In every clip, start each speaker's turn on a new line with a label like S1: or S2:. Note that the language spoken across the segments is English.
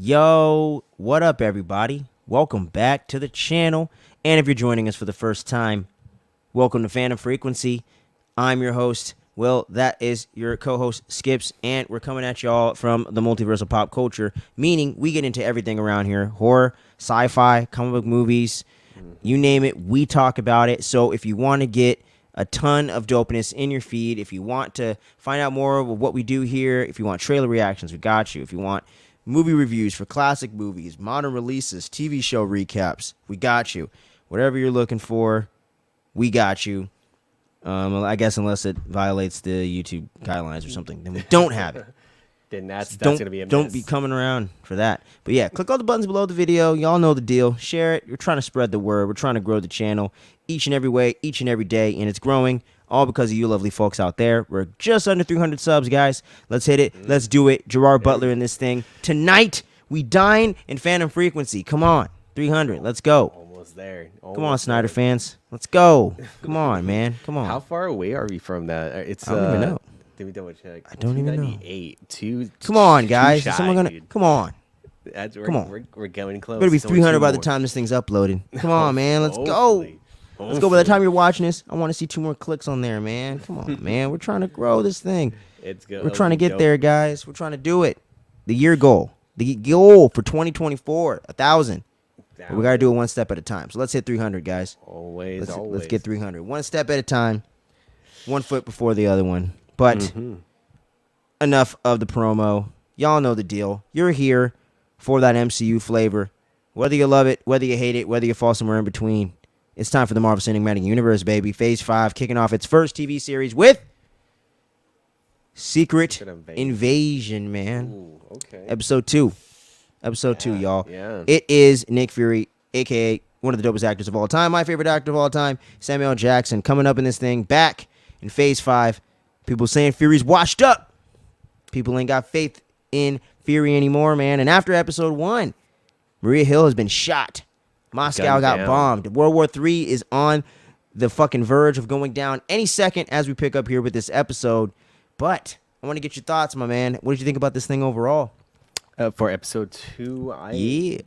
S1: Yo, what up, everybody? Welcome back to the channel. And if you're joining us for the first time, welcome to Fandom Frequency. I'm your host, Will. That is your co-host, Skips. And we're coming at y'all from the multiversal pop culture, meaning we get into everything around here. Horror, sci-fi, comic book movies, you name it, we talk about it. So if you want to get a ton of dopeness in your feed, if you want to find out more of what we do here, if you want trailer reactions, we got you. If you want movie reviews for classic movies, modern releases, TV show recaps, we got you. Whatever you're looking for, we got you. I guess unless it violates the YouTube guidelines or something, then we don't have it.
S2: Then that's
S1: Don't
S2: gonna be a mess.
S1: don't be coming around for that. But yeah, click all the buttons below the video. Y'all know the deal. Share it. We're trying to spread the word. We're trying to grow the channel each and every way, each and every day, and it's growing. All because of you lovely folks out there. We're just under 300 subs, guys. Let's hit it. Let's do it. Gerard Butler in this thing. Tonight, we dine in Fandom Frequency. Come on. 300. Let's go.
S2: Almost there.
S1: Come on, Snyder fans. Let's go. Come on, man. Come on.
S2: How far away are we from that? It's
S1: I don't even know.
S2: Let me double check.
S1: I don't even know.
S2: 298.
S1: Come on, guys.
S2: Shy,
S1: Is someone gonna
S2: dude.
S1: come on? Come on.
S2: We're going close.
S1: Better be
S2: It's only
S1: 300
S2: two
S1: by the
S2: more.
S1: time this thing's uploaded. Come on, man. Let's go.
S2: Hopefully.
S1: Let's go. By the time you're watching this, I want to see 2 more clicks on there, man. Come on, man. We're trying to grow this thing.
S2: It's good.
S1: We're trying to get there, guys. We're trying to do it. The year goal. The goal for 2024, 1,000. But we got to do it one step at a time. So let's hit 300, guys.
S2: Always.
S1: Let's get 300. One step at a time. 1 foot before the other one. But enough of the promo. Y'all know the deal. You're here for that MCU flavor. Whether you love it, whether you hate it, whether you fall somewhere in between. It's time for the Marvel Cinematic Universe, baby. Phase 5 kicking off its first TV series with Secret Invasion, man.
S2: Ooh, okay.
S1: Episode 2. Episode 2, y'all.
S2: Yeah.
S1: It is Nick Fury, a.k.a. one of the dopest actors of all time. My favorite actor of all time, Samuel L. Jackson, coming up in this thing. Back in Phase 5. People saying Fury's washed up. People ain't got faith in Fury anymore, man. And after Episode 1, Maria Hill has been shot. Moscow got bombed. World War III is on the fucking verge of going down any second as we pick up here with this episode. But I want to get your thoughts, my man. What did you think about this thing overall?
S2: For episode 2, it's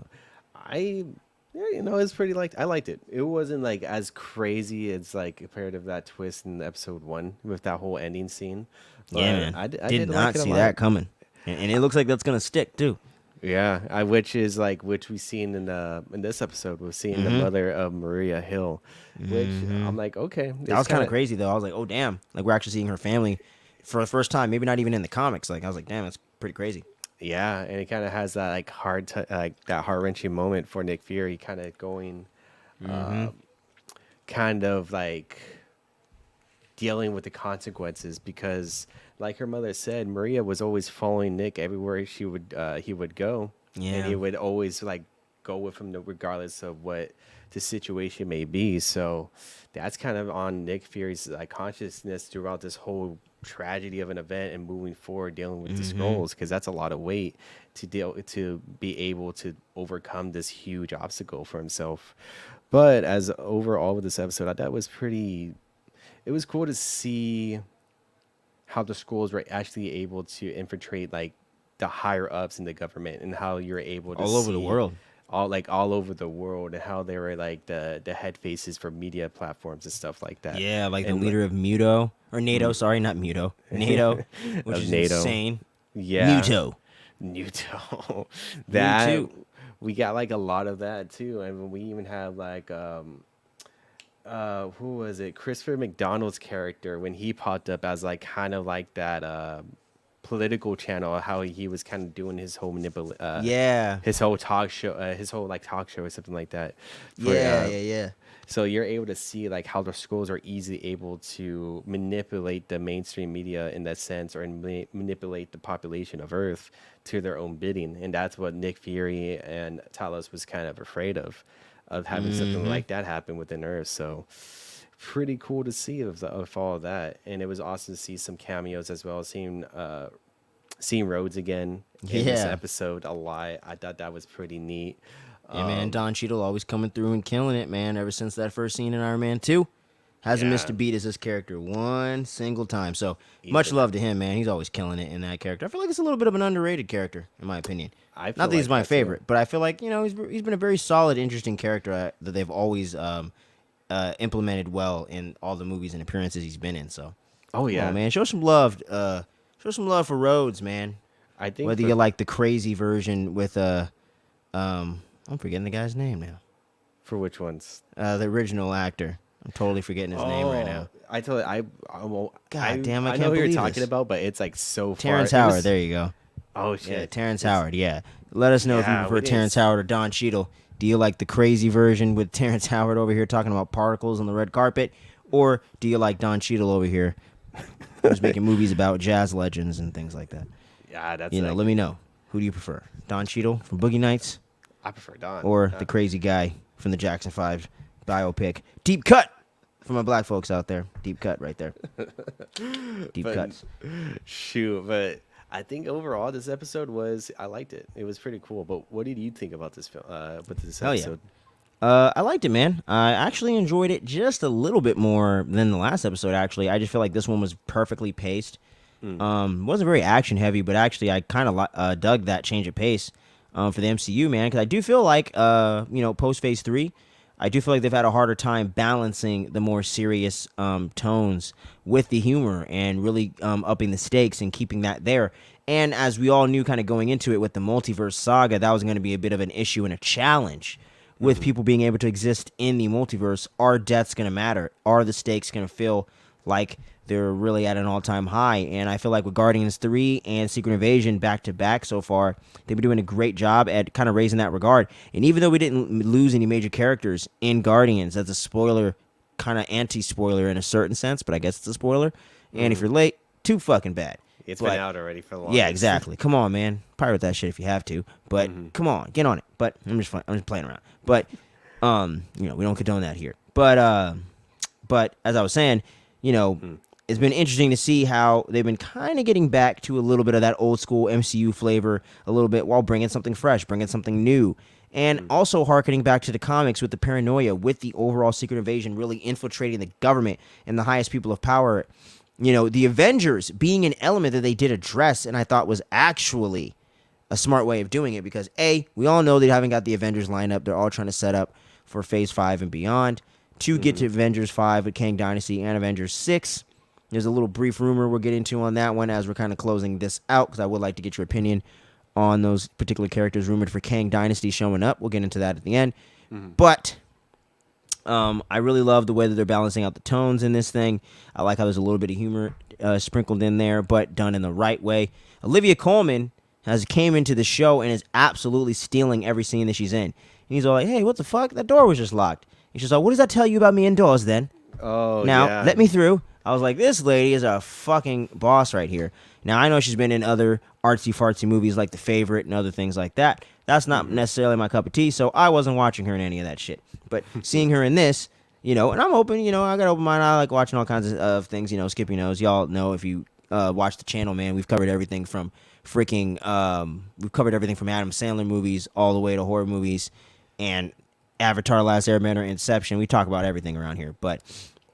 S2: pretty I liked it. It wasn't like as crazy as like compared to that twist in episode 1 with that whole ending scene.
S1: Yeah, man.
S2: I
S1: did not see that coming. And it looks like that's going to stick, too.
S2: Yeah, which we seen in this episode. We're seeing the mother of Maria Hill, which I'm like, okay,
S1: That was kind of crazy though. I was like, oh damn, like we're actually seeing her family for the first time. Maybe not even in the comics. Like I was like, damn, that's pretty crazy.
S2: Yeah, and it kind of has that like that heart wrenching moment for Nick Fury, kind of going, kind of like dealing with the consequences because. Like her mother said, Maria was always following Nick everywhere he would go, and he would always like go with him regardless of what the situation may be. So that's kind of on Nick Fury's consciousness throughout this whole tragedy of an event and moving forward, dealing with the Skrulls, because that's a lot of weight to be able to overcome this huge obstacle for himself. But as overall with this episode, I thought it was it was cool to see how the Skrulls were actually able to infiltrate like the higher ups in the government and how you're able to
S1: all over the world,
S2: all over the world, and how they were like the head faces for media platforms and stuff like that.
S1: Yeah, like the leader of NATO or NATO. Sorry, not Muto. NATO, which is
S2: NATO.
S1: insane.
S2: Yeah,
S1: Muto.
S2: That
S1: Me too.
S2: we got like a lot of that too, and we even have like who was it? Christopher McDonald's character when he popped up as like kind of like that political channel, how he was kind of doing his whole his whole talk show, talk show or something like that.
S1: Yeah.
S2: So you're able to see like how the Skrulls are easily able to manipulate the mainstream media in that sense, or manipulate the population of Earth to their own bidding, and that's what Nick Fury and Talos was kind of afraid of having something like that happen within Earth. So pretty cool to see of all of that. And it was awesome to see some cameos as well, seeing Rhodes again in this episode a lot. I thought that was pretty neat.
S1: Yeah, man, Don Cheadle always coming through and killing it, man, ever since that first scene in Iron Man 2. Hasn't missed a beat as this character one single time. So much love to him, man. He's always killing it in that character. I feel like it's a little bit of an underrated character, in my opinion. Not that he's my favorite, but I feel like he's been a very solid, interesting character that they've always implemented well in all the movies and appearances he's been in. So, come on, man, show some love. Show some love for Rhodes, man.
S2: I think
S1: whether you like the crazy version with I'm forgetting the guy's name now.
S2: For which ones?
S1: The original actor. I'm totally forgetting his name right now.
S2: God
S1: damn, I can't
S2: know who you're
S1: believe
S2: talking
S1: this.
S2: about, but it's like so
S1: Terrence
S2: far.
S1: Howard. There you go.
S2: Oh shit,
S1: yeah, Terrence Howard. Yeah, let us know if you prefer Terrence Howard or Don Cheadle. Do you like the crazy version with Terrence Howard over here talking about particles on the red carpet, or do you like Don Cheadle over here, who's making movies about jazz legends and things like that?
S2: Yeah, that's
S1: let me know. Who do you prefer, Don Cheadle from Boogie Nights?
S2: I prefer Don.
S1: Or the crazy guy from the Jackson 5 biopic. Deep cut for my black folks out there. Deep cut right there. Deep cuts.
S2: Shoot, but I think overall this episode I liked it. It was pretty cool. But what did you think about this film? Episode?
S1: I liked it, man. I actually enjoyed it just a little bit more than the last episode, actually. I just feel like this one was perfectly paced. Wasn't very action heavy, but actually I kind of dug that change of pace for the MCU, man, because I do feel like, post Phase 3, I do feel like they've had a harder time balancing the more serious tones with the humor and really upping the stakes and keeping that there. And as we all knew kind of going into it with the multiverse saga, that was going to be a bit of an issue and a challenge with people being able to exist in the multiverse. Are deaths going to matter? Are the stakes going to feel like they're really at an all-time high? And I feel like with Guardians 3 and Secret Invasion back-to-back so far, they've been doing a great job at kind of raising that regard. And even though we didn't lose any major characters in Guardians, that's a spoiler, kind of anti-spoiler in a certain sense, but I guess it's a spoiler. And if you're late, too fucking bad.
S2: It's been out already for a long.
S1: Yeah, exactly. Come on, man. Pirate that shit if you have to. But come on, get on it. But I'm just playing around. But we don't condone that here. But as I was saying, it's been interesting to see how they've been kind of getting back to a little bit of that old school MCU flavor a little bit while bringing something fresh, bringing something new. And also harkening back to the comics with the paranoia, with the overall Secret Invasion really infiltrating the government and the highest people of power. The Avengers being an element that they did address, and I thought was actually a smart way of doing it because, A, we all know they haven't got the Avengers lined up. They're all trying to set up for Phase 5 and beyond to get to Avengers 5 with Kang Dynasty and Avengers 6. There's a little brief rumor we'll get into on that one as we're kind of closing this out because I would like to get your opinion on those particular characters rumored for Kang Dynasty showing up. We'll get into that at the end. But I really love the way that they're balancing out the tones in this thing. I like how there's a little bit of humor sprinkled in there, but done in the right way. Olivia Colman has came into the show and is absolutely stealing every scene that she's in. And he's all like, hey, what the fuck? That door was just locked. And she's like, what does that tell you about me indoors then?
S2: Oh,
S1: now, let me through. I was like, this lady is a fucking boss right here. Now, I know she's been in other artsy-fartsy movies like The Favorite and other things like that. That's not necessarily my cup of tea, so I wasn't watching her in any of that shit. But seeing her in this, and I'm open, I got an open mind. I like watching all kinds of things, Skippy knows. Y'all know if you watch the channel, man, we've covered everything from Adam Sandler movies all the way to horror movies and Avatar, Last Airbender, Inception. We talk about everything around here, but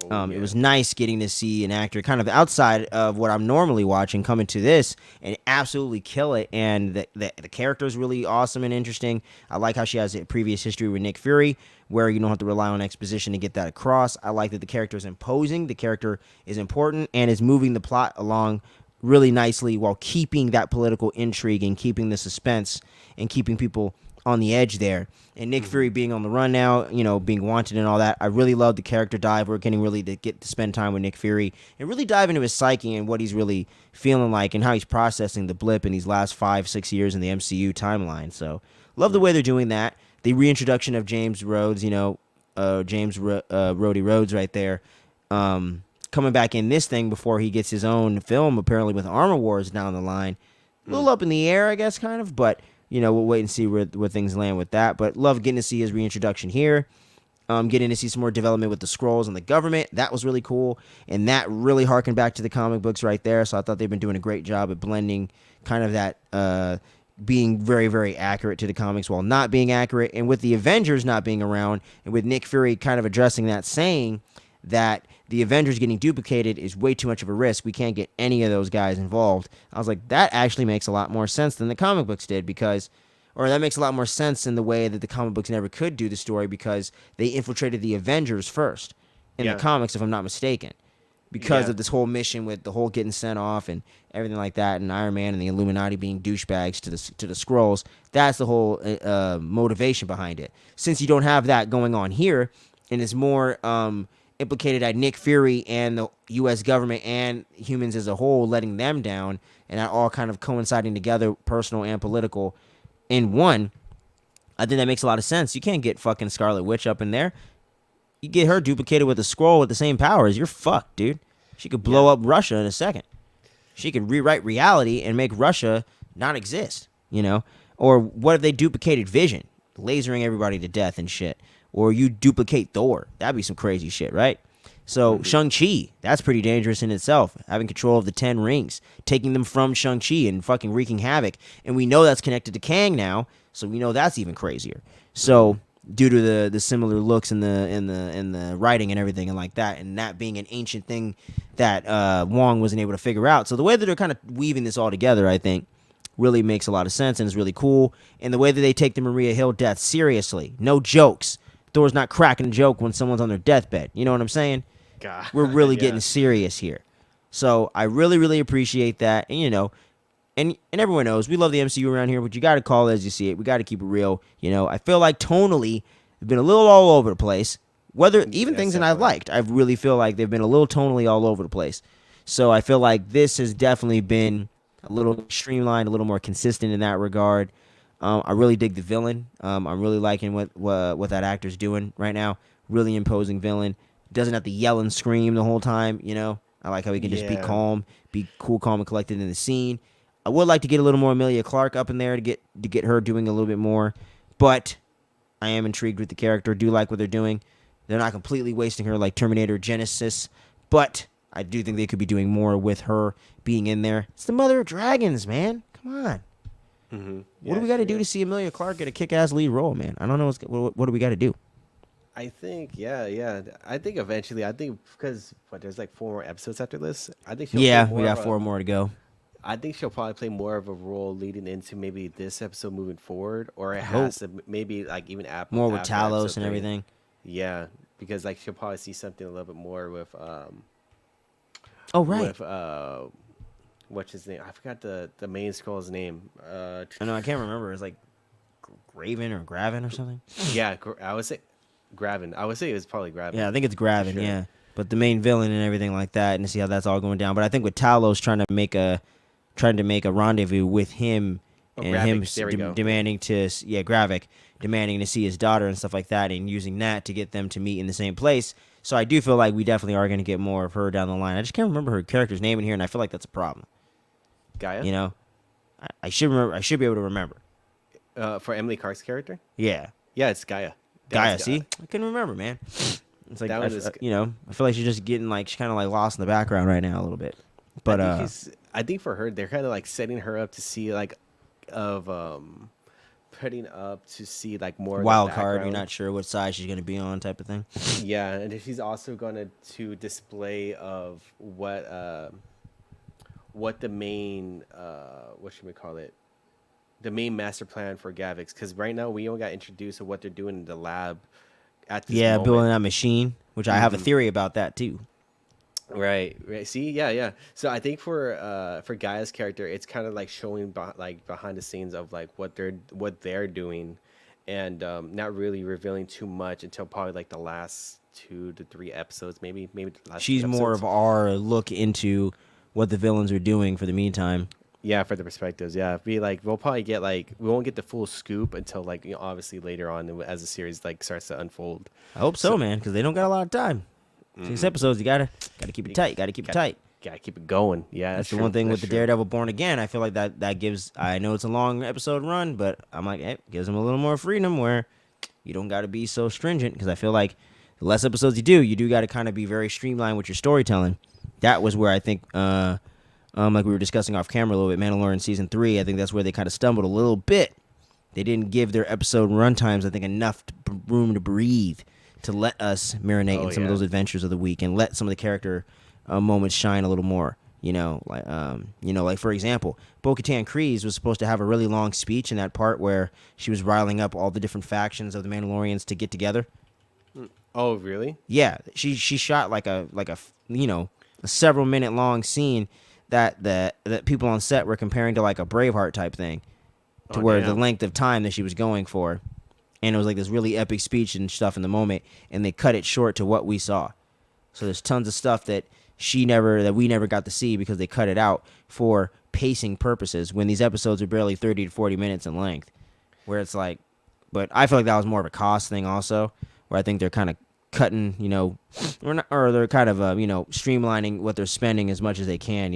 S1: it was nice getting to see an actor kind of outside of what I'm normally watching come into this and absolutely kill it. And the character is really awesome and interesting. I like how she has a previous history with Nick Fury where you don't have to rely on exposition to get that across. I like that the character is imposing, the character is important, and is moving the plot along really nicely while keeping that political intrigue and keeping the suspense and keeping people on the edge there. And Nick Fury being on the run now, being wanted and all that. I really love the character dive. We're getting really to get to spend time with Nick Fury and really dive into his psyche and what he's really feeling like and how he's processing the blip in these last 5-6 years in the MCU timeline. So love the way they're doing that. The reintroduction of James Rhodes, Rhodey Rhodes right there, coming back in this thing before he gets his own film, apparently with Armor Wars down the line. A little up in the air, I guess, kind of, but we'll wait and see where things land with that. But love getting to see his reintroduction here. Getting to see some more development with the Skrulls and the government. That was really cool. And that really harkened back to the comic books right there. So I thought they've been doing a great job at blending kind of that being very, very accurate to the comics while not being accurate. And with the Avengers not being around and with Nick Fury kind of addressing that, saying that the Avengers getting duplicated is way too much of a risk. We can't get any of those guys involved. I was like, that actually makes a lot more sense than the comic books did or that makes a lot more sense in the way that the comic books never could do the story because they infiltrated the Avengers first in the comics, if I'm not mistaken, because of this whole mission with the whole getting sent off and everything like that, and Iron Man and the Illuminati being douchebags to the Skrulls. That's the whole motivation behind it. Since you don't have that going on here, and it's more implicated at Nick Fury and the U.S. government and humans as a whole, letting them down, and that all kind of coinciding together, personal and political, in one. I think that makes a lot of sense. You can't get fucking Scarlet Witch up in there. You get her duplicated with a Skrull with the same powers, you're fucked, dude. She could blow up Russia in a second. She could rewrite reality and make Russia not exist, you know? Or what if they duplicated Vision, lasering everybody to death and shit? Or you duplicate Thor. That'd be some crazy shit, right? So Shang-Chi, that's pretty dangerous in itself. Having control of the 10 rings, taking them from Shang-Chi and fucking wreaking havoc. And we know that's connected to Kang now, so we know that's even crazier. So due to the similar looks in the writing and everything and like that, and that being an ancient thing that Wong wasn't able to figure out. So the way that they're kind of weaving this all together, I think, really makes a lot of sense and is really cool. And the way that they take the Maria Hill death seriously, no jokes. Thor's not cracking a joke when someone's on their deathbed. You know what I'm saying?
S2: God.
S1: We're really getting serious here. So I really, really appreciate that. And, you know, and everyone knows we love the MCU around here, but you got to call it as you see it. We got to keep it real. You know, I feel like tonally, they've been a little all over the place. Whether even things that I've liked, I really feel like they've been a little tonally all over the place. So I feel like this has definitely been a little streamlined, a little more consistent in that regard. I really dig the villain. I'm really liking what that actor's doing right now. Really imposing villain. Doesn't have to yell and scream the whole time, you know. I like how he can just be calm, be cool, calm, and collected in the scene. I would like to get a little more Emilia Clarke up in there to get her doing a little bit more, but I am intrigued with the character. Do like what they're doing. They're not completely wasting her like Terminator Genesis, but I do think they could be doing more with her being in there. It's the Mother of Dragons, man. Come on.
S2: Mm-hmm.
S1: What do we got to do to see Emilia Clarke get a kick-ass lead role, man? I don't know. What do we got to do?
S2: I think, I think eventually, because there's like 4 more episodes after this. I think
S1: we got 4 more to go.
S2: I think she'll probably play more of a role leading into maybe this episode moving forward, or it has to maybe like even
S1: more with Talos and everything.
S2: Yeah, because like she'll probably see something a little bit more with with what's his name? I forgot the main Skrull's name.
S1: I know, I can't remember. It's like Graven or Graven or something.
S2: Yeah, I would say Graven. I would say it was probably Graven.
S1: Yeah, I think it's Graven. Sure. Yeah, but the main villain and everything like that, and to see how that's all going down. But I think with Talos trying to make a rendezvous with him and
S2: Gravik.
S1: him demanding to Gravik demanding to see his daughter and stuff like that, and using that to get them to meet in the same place. So I do feel like we definitely are going to get more of her down the line. I just can't remember her character's name in here, and I feel like that's a problem.
S2: Gaia?
S1: You know, I should remember. I should be able to remember.
S2: For Emily Clark's character?
S1: Yeah.
S2: Yeah, it's Gaia.
S1: Gaia. See, I couldn't remember, man. It's like I feel like she's just getting like she's kind of like lost in the background right now a little bit. But
S2: I think for her, they're kind of like setting her up to see like putting up to see like more
S1: wild card. You're not sure what side she's going to be on, type of thing.
S2: Yeah, and she's also going to display of what the main what should we call it? The main master plan for Gavix, because right now we only got introduced to what they're doing in the lab at this moment.
S1: Building that machine, which I have a theory about that too.
S2: Right. See, yeah. So I think for Gaia's character, it's kind of like showing behind the scenes of like what they're doing, and not really revealing too much until probably like the last 2 to 3 episodes, maybe the last.
S1: She's more of our look into what the villains are doing for the meantime.
S2: Yeah, for the perspectives. Yeah, we'll probably get we won't get the full scoop until like obviously later on as the series like starts to unfold.
S1: I hope so, man, because they don't got a lot of time. 6 episodes, you gotta keep it tight. Gotta keep
S2: it going. Yeah,
S1: that's the one thing with the Daredevil Born Again. I feel like that gives. I know it's a long episode run, but I'm like, it gives them a little more freedom where you don't got to be so stringent. Because I feel like the less episodes you do got to kind of be very streamlined with your storytelling. That was where I think, like we were discussing off camera a little bit, Mandalorian season 3. I think that's where they kind of stumbled a little bit. They didn't give their episode run times, I think, enough room to breathe to let us marinate in some of
S2: yeah.
S1: those adventures of the week and let some of the character moments shine a little more. Like for example, Bo-Katan Kryze was supposed to have a really long speech in that part where she was riling up all the different factions of the Mandalorians to get together.
S2: Oh, really?
S1: Yeah, she shot like a a several minute long scene that people on set were comparing to like a Braveheart type thing, to
S2: Oh,
S1: where the
S2: damn.
S1: length of time that she was going for, and it was like this really epic speech and stuff in the moment, and they cut it short to what we saw. So there's tons of stuff that we never got to see because they cut it out for pacing purposes when these episodes are barely 30 to 40 minutes in length, where it's like, but I feel like that was more of a cost thing also, where I think they're kind of cutting, or they're kind of streamlining what they're spending as much as they can,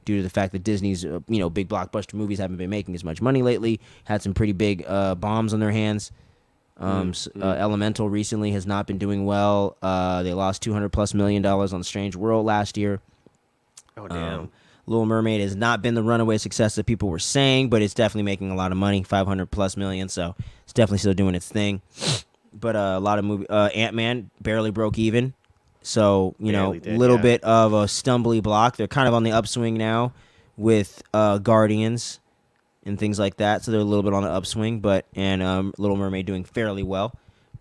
S1: due to the fact that Disney's big blockbuster movies haven't been making as much money lately, had some pretty big bombs on their hands. Elemental recently has not been doing well. They lost $200+ million on Strange World last year.
S2: Oh, damn.
S1: Little Mermaid has not been the runaway success that people were saying, but it's definitely making a lot of money, $500+ million. So it's definitely still doing its thing. But a lot of movie Ant-Man barely broke even. So
S2: Barely did,
S1: little
S2: yeah.
S1: bit of a stumbly block. They're kind of on the upswing now with Guardians and things like that. So they're a little bit on the upswing, and Little Mermaid doing fairly well.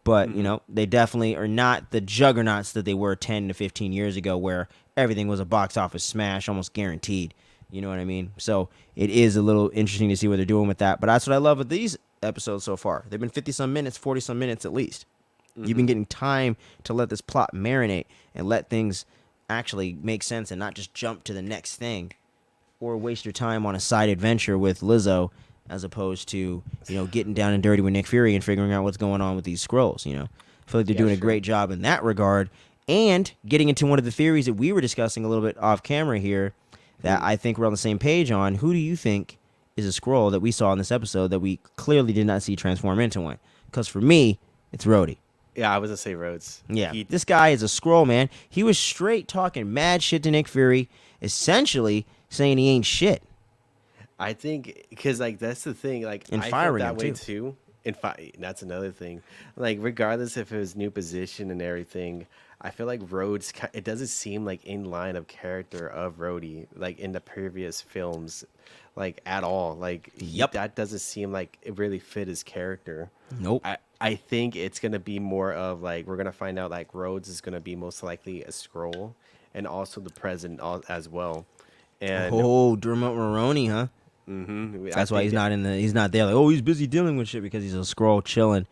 S1: But, they definitely are not the juggernauts that they were 10 to 15 years ago where everything was a box office smash, almost guaranteed. You know what I mean? So it is a little interesting to see what they're doing with that. But that's what I love with these episodes so far. They've been 50-some minutes, 40-some minutes at least. You've been getting time to let this plot marinate and let things actually make sense and not just jump to the next thing or waste your time on a side adventure with Lizzo as opposed to, getting down and dirty with Nick Fury and figuring out what's going on with these scrolls, I feel like they're doing a great job in that regard. And getting into one of the theories that we were discussing a little bit off camera here that I think we're on the same page on. Who do you think is a scroll that we saw in this episode that we clearly did not see transform into one? Because for me, it's Rhodey.
S2: Yeah, I was going to say Rhodes.
S1: Yeah, this guy is a scroll, man. He was straight talking mad shit to Nick Fury, essentially saying he ain't shit.
S2: I think because that's the thing. Like
S1: and
S2: I
S1: firing
S2: felt that
S1: him
S2: way too. And that's another thing. Like regardless if it was new position and everything, I feel like Rhodes. It doesn't seem like in line of character of Rhodey like in the previous films, like at all. Like that doesn't seem like it really fit his character.
S1: Nope.
S2: I think it's gonna be more of like we're gonna find out like Rhodes is gonna be most likely a scroll, and also the president as well. And
S1: Dermot Mulroney, huh?
S2: Mm-hmm.
S1: That's why he's not there. Like, he's busy dealing with shit because he's a scroll chilling.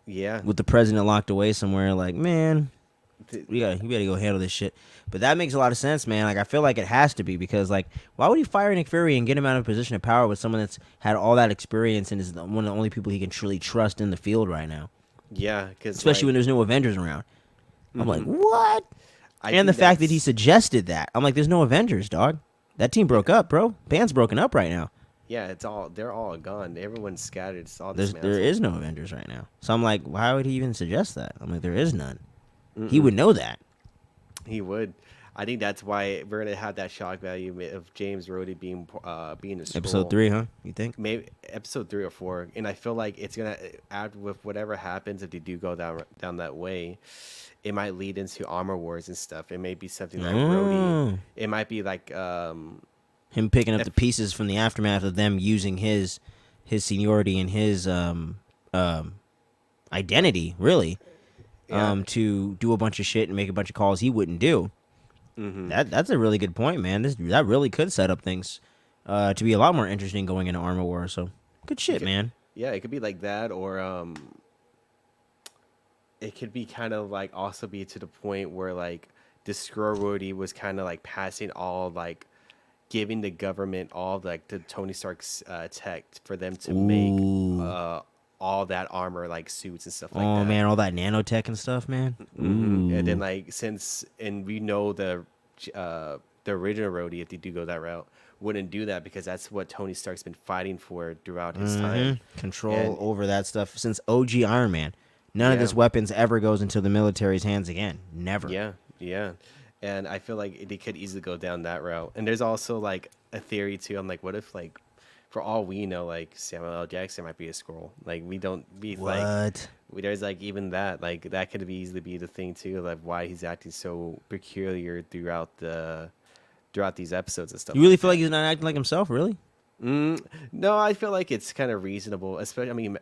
S2: Yeah.
S1: With the president locked away somewhere. Like, man, you gotta go handle this shit. But that makes a lot of sense, man. Like, I feel like it has to be because, like, why would he fire Nick Fury and get him out of a position of power with someone that's had all that experience and is one of the only people he can truly trust in the field right now?
S2: Yeah, because
S1: especially when there's no Avengers around. I'm like, what? And the fact that he suggested that, I'm like, there's no Avengers, dog. That team broke up, bro. Band's broken up right now.
S2: Yeah, they're all gone. Everyone's scattered. It's all
S1: there is no Avengers right now. So I'm like, why would he even suggest that? I'm like, there is none. He would know that.
S2: He would. I think that's why we're gonna have that shock value of James Rhodey being a scroll.
S1: Episode 3, huh? You think?
S2: Maybe episode 3 or 4. And I feel like it's gonna add with whatever happens if they do go down that way. It might lead into Armor Wars and stuff. It may be something like Rhodey. It might be like
S1: him picking up the pieces from the aftermath of them using his seniority and his identity, really, to do a bunch of shit and make a bunch of calls he wouldn't do. Mm-hmm. That's a really good point, man. That really could set up things to be a lot more interesting going into Armor Wars. So good shit, man.
S2: Yeah, it could be like that, or it could be kind of like also be to the point where like the Skrull Rhodey was kind of like passing all like giving the government all like the Tony Stark's tech for them to make all that armor like suits and stuff like that.
S1: Oh man, all that nanotech and stuff, man.
S2: Mm-hmm. And then like and we know the original Rhodey, if they do go that route, wouldn't do that because that's what Tony Stark's been fighting for throughout his time.
S1: Control over that stuff since OG Iron Man. None of this weapons ever goes into the military's hands again. Never.
S2: Yeah. And I feel like they could easily go down that route. And there's also like a theory too. I'm like, what if like, for all we know, like Samuel L. Jackson might be a scroll. Like we don't be like There's like even that, like that could easily be the thing too, like why he's acting so peculiar throughout these episodes and
S1: You
S2: stuff
S1: really
S2: like
S1: feel like
S2: that.
S1: he's not acting like himself, really?
S2: No, I feel like it's kind of reasonable. Especially, I mean,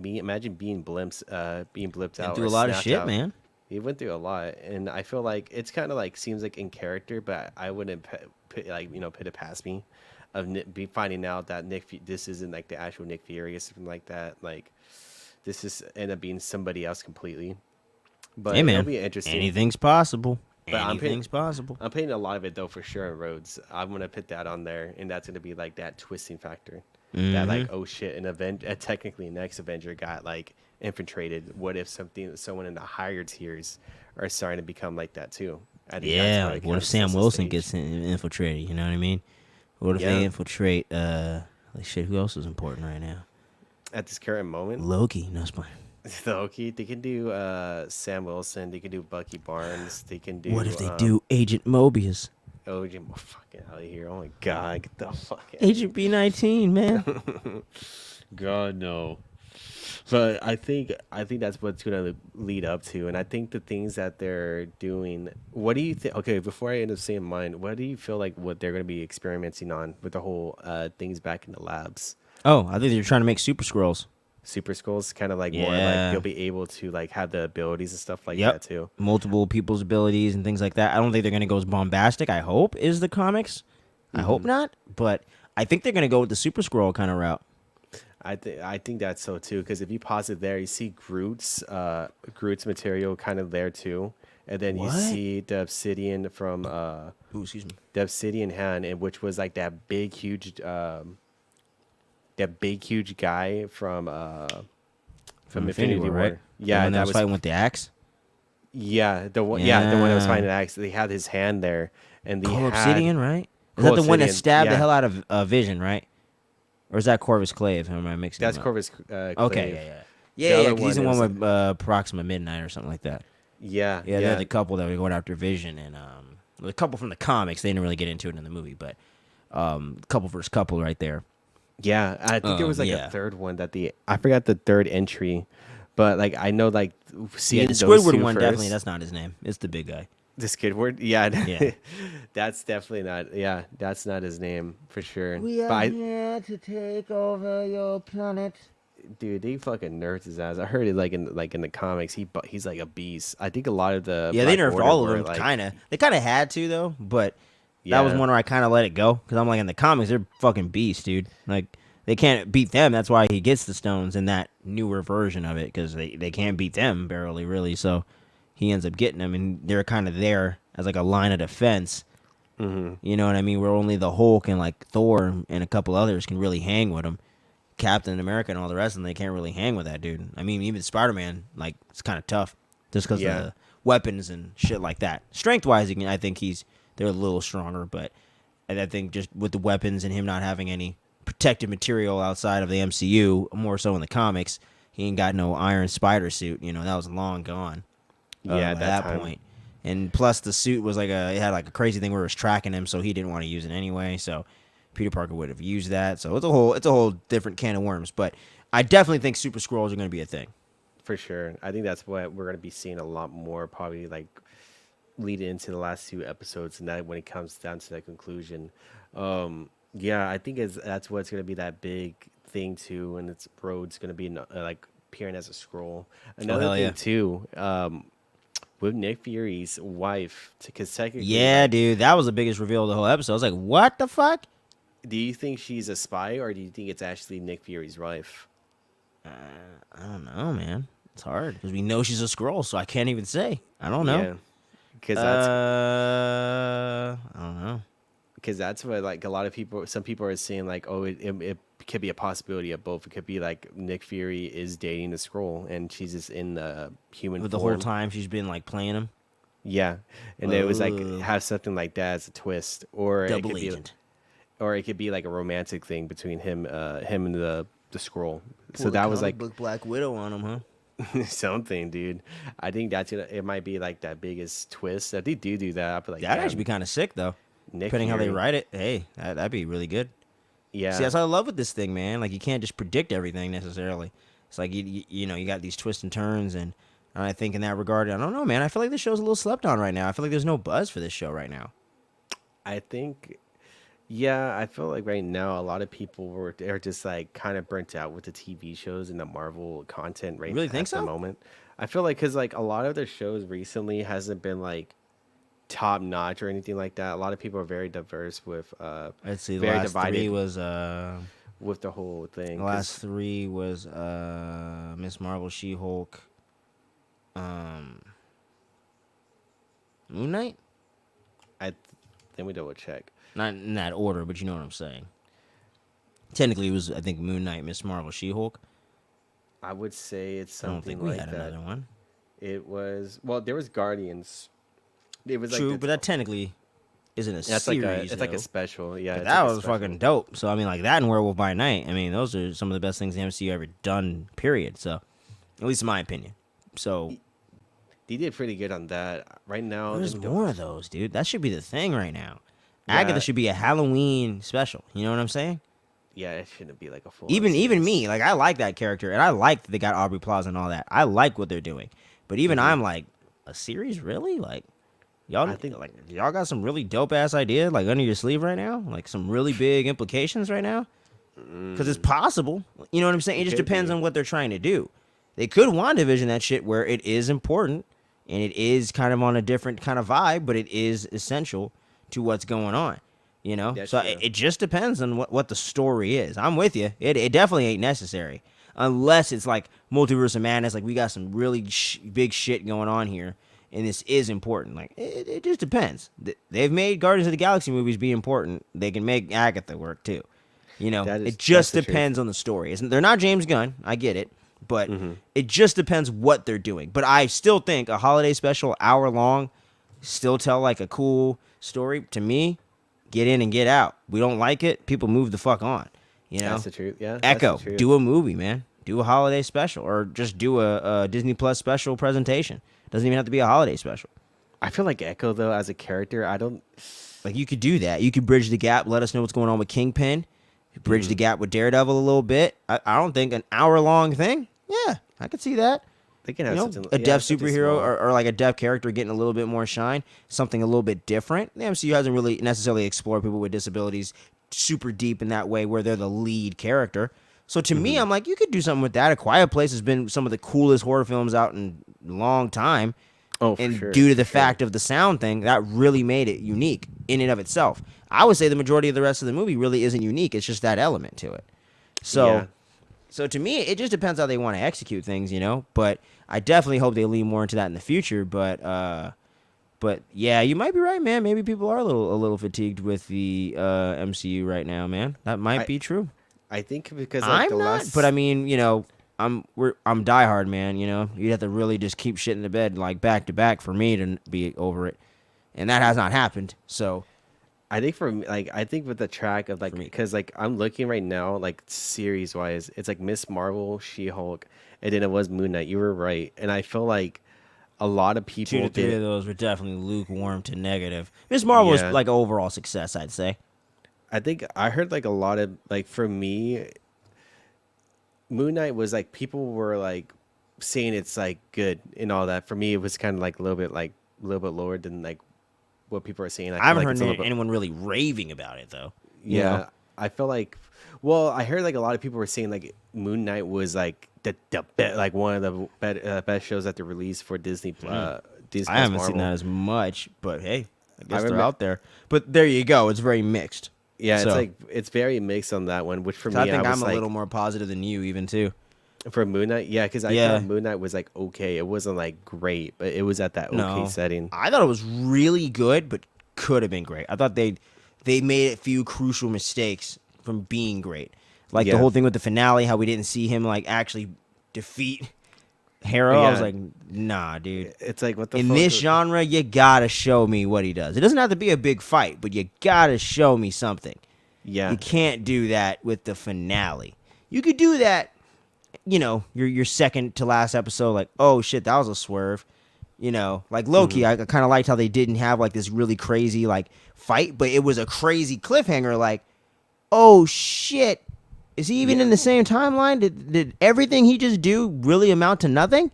S2: imagine being blipped
S1: Been
S2: out
S1: through
S2: or
S1: a lot of
S2: snapped
S1: shit,
S2: out.
S1: man.
S2: He went through a lot, and I feel like it's kind of like seems like in character, but I wouldn't put it past me of be finding out that this isn't like the actual Nick Fury or something like that. Like this is end up being somebody else completely.
S1: Hey,
S2: But it'll
S1: man,
S2: be interesting.
S1: anything's possible.
S2: But
S1: Anything's possible.
S2: I'm putting a lot of it though for sure on Rhodes. I'm gonna put that on there, and that's gonna be like that twisting factor. That like,
S1: Mm-hmm.
S2: oh shit, technically next Avenger got like infiltrated. What if someone in the higher tiers are starting to become like that too? I think that's
S1: Yeah,
S2: why it
S1: like
S2: kind
S1: what if
S2: of
S1: Sam
S2: sets the
S1: Wilson
S2: stage.
S1: gets infiltrated? You know what I mean? What if they
S2: Yeah,
S1: infiltrate? Like shit. Who else is important right now?
S2: at this current moment,
S1: Loki. No, it's fine.
S2: Loki. They can do Sam Wilson. They can do Bucky Barnes. They can
S1: What if
S2: do
S1: they do Agent Mobius?
S2: OJ. Fucking out of here! Oh my god, get the fuck out of
S1: Agent B-19, man.
S2: here! God no. But I think that's what's gonna lead up to, and I think the things that they're doing. What do you think? Okay, before I end up saying mine, what do you feel like what they're gonna be experimenting on with the whole things back in the labs?
S1: Oh, I think they're trying to make Super Scrolls.
S2: Super skulls, kind of like more like they'll
S1: Yeah.
S2: be able to like have the abilities and stuff like
S1: Yep.
S2: that too.
S1: Multiple people's abilities and things like that. I don't think they're gonna go as bombastic. I hope is the comics. I hope
S2: hmm
S1: not, but I think they're gonna go with the Super Scroll kind of route.
S2: I think that's so too, because if you pause it there, you see Groot's material kind of there too, and then you
S1: What?
S2: see the obsidian from
S1: Ooh, excuse me.
S2: the obsidian hand, and which was like that big huge guy from
S1: From Infinity
S2: Infinity
S1: War, right?
S2: War.
S1: The
S2: Yeah,
S1: one that
S2: that
S1: was
S2: was
S1: fighting with the axe.
S2: the one that was
S1: Yeah.
S2: fighting the axe. They had his hand there, and they
S1: Cole
S2: had
S1: Obsidian, right? Is
S2: Cole
S1: that the one that
S2: Obsidian.
S1: stabbed the
S2: Yeah,
S1: hell out of Vision, right? Or is that Corvus Clave? Or am I mixing
S2: that's
S1: them up?
S2: Corvus
S1: Okay,
S2: Clave.
S1: yeah.
S2: The
S1: Yeah,
S2: other
S1: because he's
S2: one
S1: the one
S2: is
S1: with Proxima Midnight or something like that.
S2: yeah,
S1: Yeah, they're
S2: yeah,
S1: the couple that were going after Vision, and the couple from the comics. They didn't really get into it in the movie, but couple versus couple right there.
S2: yeah. I think there was like a
S1: Yeah.
S2: third one I forgot the third entry, but like I know like
S1: Yeah,
S2: seeing
S1: the
S2: those
S1: Squidward
S2: two
S1: one definitely.
S2: first.
S1: That's not his name. It's the big guy.
S2: The Skidward, yeah,
S1: Yeah.
S2: that's definitely not. Yeah, that's not his name for sure.
S1: We
S2: But
S1: are here to take over your planet.
S2: dude, they fucking nerfed his ass. I heard it like in the comics. He's like a beast. I think a lot of the
S1: Yeah, they
S2: Black
S1: nerfed
S2: Order
S1: all of
S2: were
S1: them.
S2: like,
S1: Kind of. They kind of had to though, but that was
S2: yeah,
S1: one where I kind of let it go because I'm like, in the comics, they're fucking beasts, dude. Like they can't beat them. That's why he gets the stones in that newer version of it because they can't beat them barely, really. So he ends up getting them, and they're kind of there as like a line of defense.
S2: hmm
S1: You know what I mean? Where only the Hulk and like Thor and a couple others can really hang with him. Captain America and all the rest of them, they can't really hang with that dude. I mean, even Spider Man, like it's kind of tough just because of
S2: yeah,
S1: the weapons and shit like that. Strength wise, I think they're a little stronger, but I think just with the weapons and him not having any protective material outside of the MCU, more so in the comics, he ain't got no Iron Spider suit. You know, that was long gone
S2: yeah. At
S1: at
S2: that
S1: that
S2: time,
S1: point. And plus, the suit was it had like a crazy thing where it was tracking him, so he didn't want to use it anyway. So Peter Parker would have used that. So it's a whole different can of worms. But I definitely think Super Scrolls are going to be a thing.
S2: for sure. I think that's what we're gonna be seeing a lot more, probably like leading into the last two episodes, and that when it comes down to that conclusion. Yeah, I think that's what's gonna be that big thing too, and it's Rhodes gonna be like appearing as a scroll.
S1: Oh
S2: Another
S1: hell
S2: thing
S1: yeah,
S2: too, with Nick Fury's wife, because technically,
S1: yeah,
S2: like,
S1: dude, that was the biggest reveal of the whole episode. I was like, what the fuck?
S2: do you think she's a spy or do you think it's actually Nick Fury's wife?
S1: I don't know, man. It's hard because we know she's a scroll, so I can't even say. I don't know.
S2: Yeah, because that's
S1: I don't know.
S2: because that's what like a lot of people, some people are saying like, oh, it could be a possibility of both. It could be like Nick Fury is dating the scroll and she's just in the human
S1: But the
S2: form.
S1: whole time she's been like playing him,
S2: Yeah, and it was like
S1: Ugh.
S2: have something like that as a twist, or it
S1: double
S2: could be,
S1: agent.
S2: or it could be like a romantic thing between him and the scroll.
S1: Pull
S2: So
S1: the
S2: that was
S1: comic
S2: like
S1: book Black Widow on him, huh?
S2: something, dude. I think it might be like that biggest twist. If they do that, I'll be like,
S1: That'd
S2: damn,
S1: actually be kind of sick, though.
S2: Nick
S1: Depending how they
S2: Fury.
S1: write it, hey, that'd be really good. See,
S2: Yeah,
S1: that's what I love with this thing, man. Like, you can't just predict everything necessarily. It's like you know, you got these twists and turns, and I think in that regard, I don't know, man. I feel like this show's a little slept on right now. I feel like there's no buzz for this show right now.
S2: I think, yeah, I feel like right now a lot of people are just like kind of burnt out with the TV shows and the Marvel content
S1: You
S2: right
S1: really think
S2: at the
S1: so?
S2: moment. I feel like because like a lot of their shows recently hasn't been like top notch or anything like that. A lot of people are very diverse with
S1: Let's see.
S2: very divided with the whole
S1: The
S2: thing.
S1: last
S2: 'Cause
S1: three was Miss Marvel, She Hulk, um, Moon Knight.
S2: I let me double check.
S1: Not in that order, but you know what I'm saying. Technically, it was I think Moon Knight, Miss Marvel, She Hulk.
S2: I would say it's
S1: I don't think
S2: something
S1: we
S2: like
S1: had
S2: that.
S1: another one.
S2: It was well, there was Guardians. It was like
S1: True, but that technically isn't a
S2: that's like
S1: series.
S2: it's like a
S1: though.
S2: special. Yeah,
S1: But
S2: it's
S1: that
S2: like a
S1: was
S2: special.
S1: fucking dope. So I mean, like that and Werewolf by Night. I mean, those are some of the best things the MCU ever done. Period. So, at least in my opinion. So
S2: They did pretty good on that. Right now,
S1: there's
S2: let me
S1: more of those, dude. That should be the thing right now.
S2: Yeah,
S1: Agatha should be a Halloween special. You know what I'm saying?
S2: yeah, it shouldn't be like a full
S1: Even me, like I like that character, and I like that they got Aubrey Plaza and all that. I like what they're doing, but even I'm like, a series really? Like y'all,
S2: I think
S1: like y'all got some really dope ass idea like under your sleeve right now, like some really big implications right now. Because it's possible. You know what I'm saying? It just
S2: could
S1: depends
S2: be.
S1: on what they're trying to do. They could WandaVision that shit where it is important and it is kind of on a different kind of vibe, but it is essential to what's going on. You know?
S2: That's
S1: So
S2: true.
S1: it just depends on what the story is. I'm with you. It definitely ain't necessary. Unless it's like Multiverse of Madness, like we got some really big shit going on here, and this is important. Like, it just depends. They've made Guardians of the Galaxy movies be important. They can make Agatha work too. You know, it just
S2: that's the
S1: depends on the story. They're not James Gunn. I get it. But
S2: Mm-hmm.
S1: it just depends what they're doing. But I still think a holiday special, hour long, still tell like a cool story. To me, get in and get out. We don't like it, people move the fuck on. You know?
S2: That's the truth. Yeah,
S1: Echo,
S2: that's the truth.
S1: do a movie, man. Do a holiday special. Or just do a Disney Plus special presentation. Doesn't even have to be a holiday special.
S2: I feel like Echo though as a character, I don't.
S1: Like you could do that. You could bridge the gap, let us know what's going on with Kingpin. Bridge the gap with Daredevil a little bit. I don't think an hour-long thing. Yeah, I could see that.
S2: They can have
S1: You know,
S2: something.
S1: a
S2: Yeah,
S1: deaf
S2: something
S1: superhero
S2: small.
S1: or like a deaf character getting a little bit more shine, something a little bit different. The MCU hasn't really necessarily explored people with disabilities super deep in that way where they're the lead character. So to me, I'm like, you could do something with that. A Quiet Place has been some of the coolest horror films out in a long time.
S2: Oh, for
S1: And
S2: sure,
S1: due to
S2: for
S1: the
S2: sure.
S1: fact of the sound thing, that really made it unique in and of itself. I would say the majority of the rest of the movie really isn't unique. It's just that element to it. So,
S2: Yeah.
S1: so to me, it just depends how they want to execute things, you know. But I definitely hope they lean more into that in the future. But yeah, you might be right, man. Maybe people are a little fatigued with the MCU right now, man. That might
S2: I
S1: be true.
S2: I think because like
S1: I'm
S2: the
S1: not,
S2: last.
S1: but I mean, you know, I'm diehard, man. You know, you'd have to really just keep shit in the bed like back to back for me to be over it, and that has not happened. So
S2: I think for me, like I think with the track of like
S1: me.
S2: because like I'm looking right now like series wise, it's like Miss Marvel, She Hulk, and then it was Moon Knight. You were right, and I feel like a lot of people
S1: 2 to 3
S2: did.
S1: of those were definitely lukewarm to negative. Miss Marvel was
S2: Yeah,
S1: like an overall success, I'd say.
S2: I think I heard like a lot of like for me, Moon Knight was like people were like saying it's like good and all that. For me, it was kind of like a little bit lower than like what people are saying. I
S1: I
S2: feel
S1: haven't
S2: like
S1: heard
S2: it's a little bit.
S1: anyone really raving about it though. You
S2: Yeah,
S1: know?
S2: I feel like. Well, I heard like a lot of people were saying like Moon Knight was like like one of the best shows that they released for Disney Disney
S1: I
S2: Plus
S1: haven't seen
S2: Marvel.
S1: that as much, but hey, I guess they're
S2: remember-
S1: out there. But there you go. It's very mixed.
S2: Yeah,
S1: So-
S2: it's like it's very mixed on that one. Which for
S1: So
S2: me,
S1: I think
S2: was
S1: I'm a
S2: like,
S1: little more positive than you, even too.
S2: for Moon Knight. Yeah, because I
S1: Yeah.
S2: thought Moon Knight was like okay. It wasn't like great, but it was at that okay
S1: No,
S2: setting.
S1: I thought it was really good, but could have been great. I thought they made a few crucial mistakes from being great, like the
S2: Yeah.
S1: whole thing with the finale, how we didn't see him like actually defeat Harrow. I was
S2: Yeah.
S1: like, nah, dude.
S2: It's like what the
S1: In
S2: fuck?
S1: this genre, you gotta show me what he does. It doesn't have to be a big fight, but you gotta show me something.
S2: Yeah,
S1: You can't do that with the finale. You could do that, you know, your second to last episode, like, oh shit, that was a swerve. You know, like Loki, I kind of liked how they didn't have like this really crazy like fight, but it was a crazy cliffhanger. Like, oh shit, Is he even in the same timeline? Did everything he just do really amount to nothing?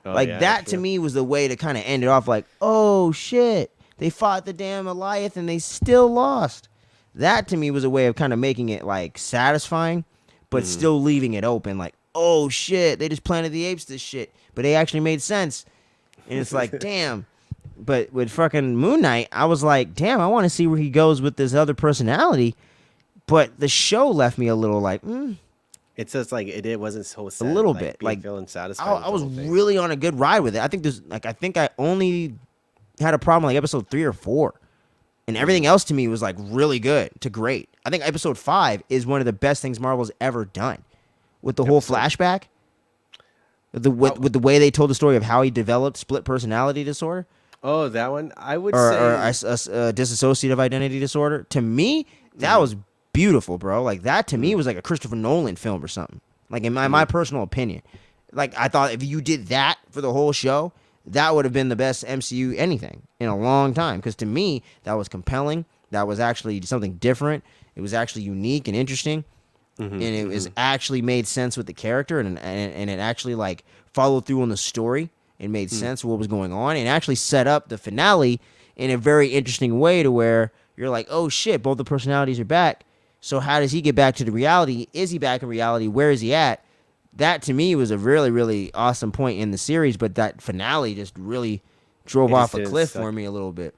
S2: Oh
S1: Like
S2: yeah,
S1: that to
S2: true.
S1: me was the way to kind of end it off. Like, oh shit, they fought the damn Goliath and they still lost. That to me was a way of kind of making it like satisfying, but
S2: Hmm.
S1: still leaving it open. Like, oh shit, they just Planet of the Apes this shit, but they actually made sense. And it's like, damn. But with fucking Moon Knight, I was like, damn, I want to see where he goes with this other personality. But the show left me a little like,
S2: It's just like it wasn't so
S1: a
S2: sad,
S1: little
S2: like
S1: bit.
S2: being
S1: Like,
S2: feeling
S1: I,
S2: satisfied with
S1: I
S2: the
S1: was
S2: whole thing.
S1: really on a good ride with it. I think there's like, I think I only had a problem like episode 3 or 4, and
S2: Hmm.
S1: everything else to me was like really good to great. I think episode 5 is one of the best things Marvel's ever done with the whole
S2: Episode.
S1: flashback,
S2: Oh,
S1: with the way they told the story of how he developed split personality disorder.
S2: oh, that one. I would
S1: Or
S2: say.
S1: dissociative identity disorder. To me, that
S2: Hmm.
S1: was beautiful, bro. Like that to me
S2: Hmm.
S1: was like a Christopher Nolan film or something. Like in my personal opinion, like I thought if you did that for the whole show, that would have been the best MCU anything in a long time. Because to me, that was compelling. That was actually something different. It was actually unique and interesting,
S2: Hmm.
S1: and it
S2: Hmm.
S1: was actually made sense with the character, and it actually like followed through on the story. It made sense what was going on, and actually set up the finale in a very interesting way to where you're like, oh shit, both the personalities are back. So how does he get back to the reality? Is he back in reality? Where is he at? That to me was a really really awesome point in the series, but that finale just really drove
S2: It just
S1: off a
S2: didn't
S1: cliff for
S2: suck.
S1: me a little bit.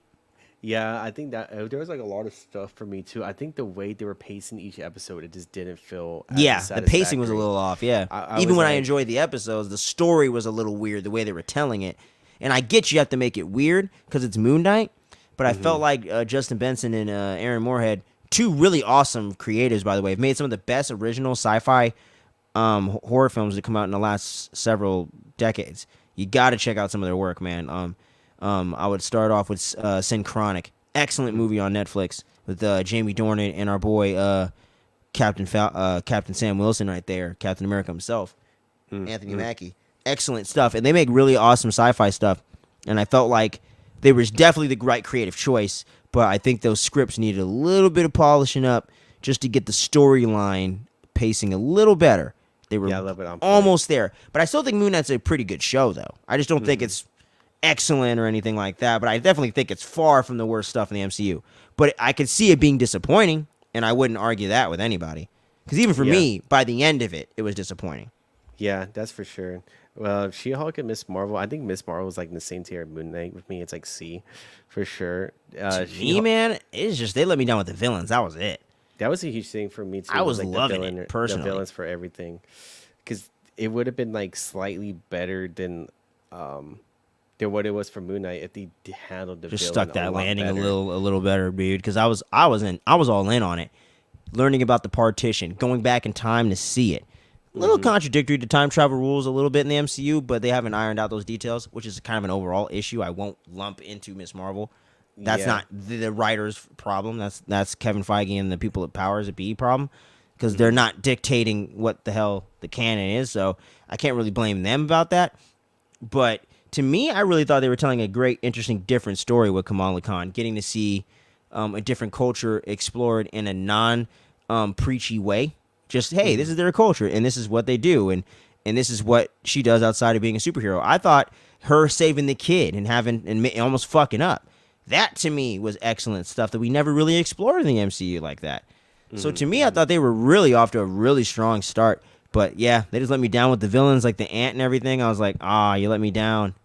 S2: Yeah, I think that there was like a lot of stuff for me too. I think the way they were pacing each episode, it just didn't feel as
S1: Yeah, the pacing was a
S2: satisfactory.
S1: little off. Yeah,
S2: I
S1: even
S2: was
S1: when I
S2: like,
S1: enjoyed the episodes, the story was a little weird the way they were telling it. And I get you have to make it weird because it's Moon Knight, but I felt
S2: hmm.
S1: like Justin Benson and Aaron Moorhead, two really awesome creators, by the way, have made some of the best original sci-fi horror films that come out in the last several decades. You got to check out some of their work, man. I would start off with Synchronic, excellent movie on Netflix with Jamie Dornan and our boy Captain Sam Wilson right there, Captain America himself, Anthony
S2: Mm-hmm.
S1: Mackie. Excellent stuff, and they make really awesome sci-fi stuff. And I felt like they was definitely the right creative choice, but I think those scripts needed a little bit of polishing up just to get the storyline pacing a little better. They were
S2: Yeah, I love it on point.
S1: almost there, but I still think Moon Knight's a pretty good show, though. I just don't think
S2: Hmm.
S1: it's excellent or anything like that, but I definitely think it's far from the worst stuff in the MCU. But I could see it being disappointing, and I wouldn't argue that with anybody. Because even for
S2: Yeah,
S1: me, by the end of it, it was disappointing.
S2: yeah, that's for sure. Well, She-Hulk and Miss Marvel. I think Miss Marvel is like in the same tier of Moon Knight with me. It's like C, for sure.
S1: To me,
S2: She-Hulk.
S1: man, it's just they let me down with the villains. That was it.
S2: That was a huge thing for me
S1: I
S2: too. Was
S1: was
S2: like
S1: loving it
S2: the
S1: personally.
S2: villains for everything, because it would have been like slightly better um than what it was for Moon Knight if they handled the
S1: Just
S2: villain
S1: stuck
S2: a
S1: that
S2: lot
S1: landing
S2: better.
S1: a little better, dude. Because I was all in on it. Learning about the partition, going back in time to see it. A little
S2: Hmm.
S1: contradictory to time travel rules a little bit in the MCU, but they haven't ironed out those details, which is kind of an overall issue. I won't lump into Miss Marvel. That's
S2: Yeah.
S1: not the writer's problem. That's Kevin Feige and the people at Powers that Be problem because they're
S2: Hmm.
S1: not dictating what the hell the canon is. So I can't really blame them about that. But to me, I really thought they were telling a great, interesting, different story with Kamala Khan, getting to see a different culture explored in a non preachy way. Just hey,
S2: Hmm.
S1: this is their culture and this is what they do and this is what she does outside of being a superhero. I thought her saving the kid and having and almost fucking up. That to me was excellent stuff that we never really explored in the MCU like that. So
S2: Hmm.
S1: to me, I
S2: Hmm.
S1: thought they were really off to a really strong start. But yeah, they just let me down with the villains like the ant and everything. I was like, you let me down.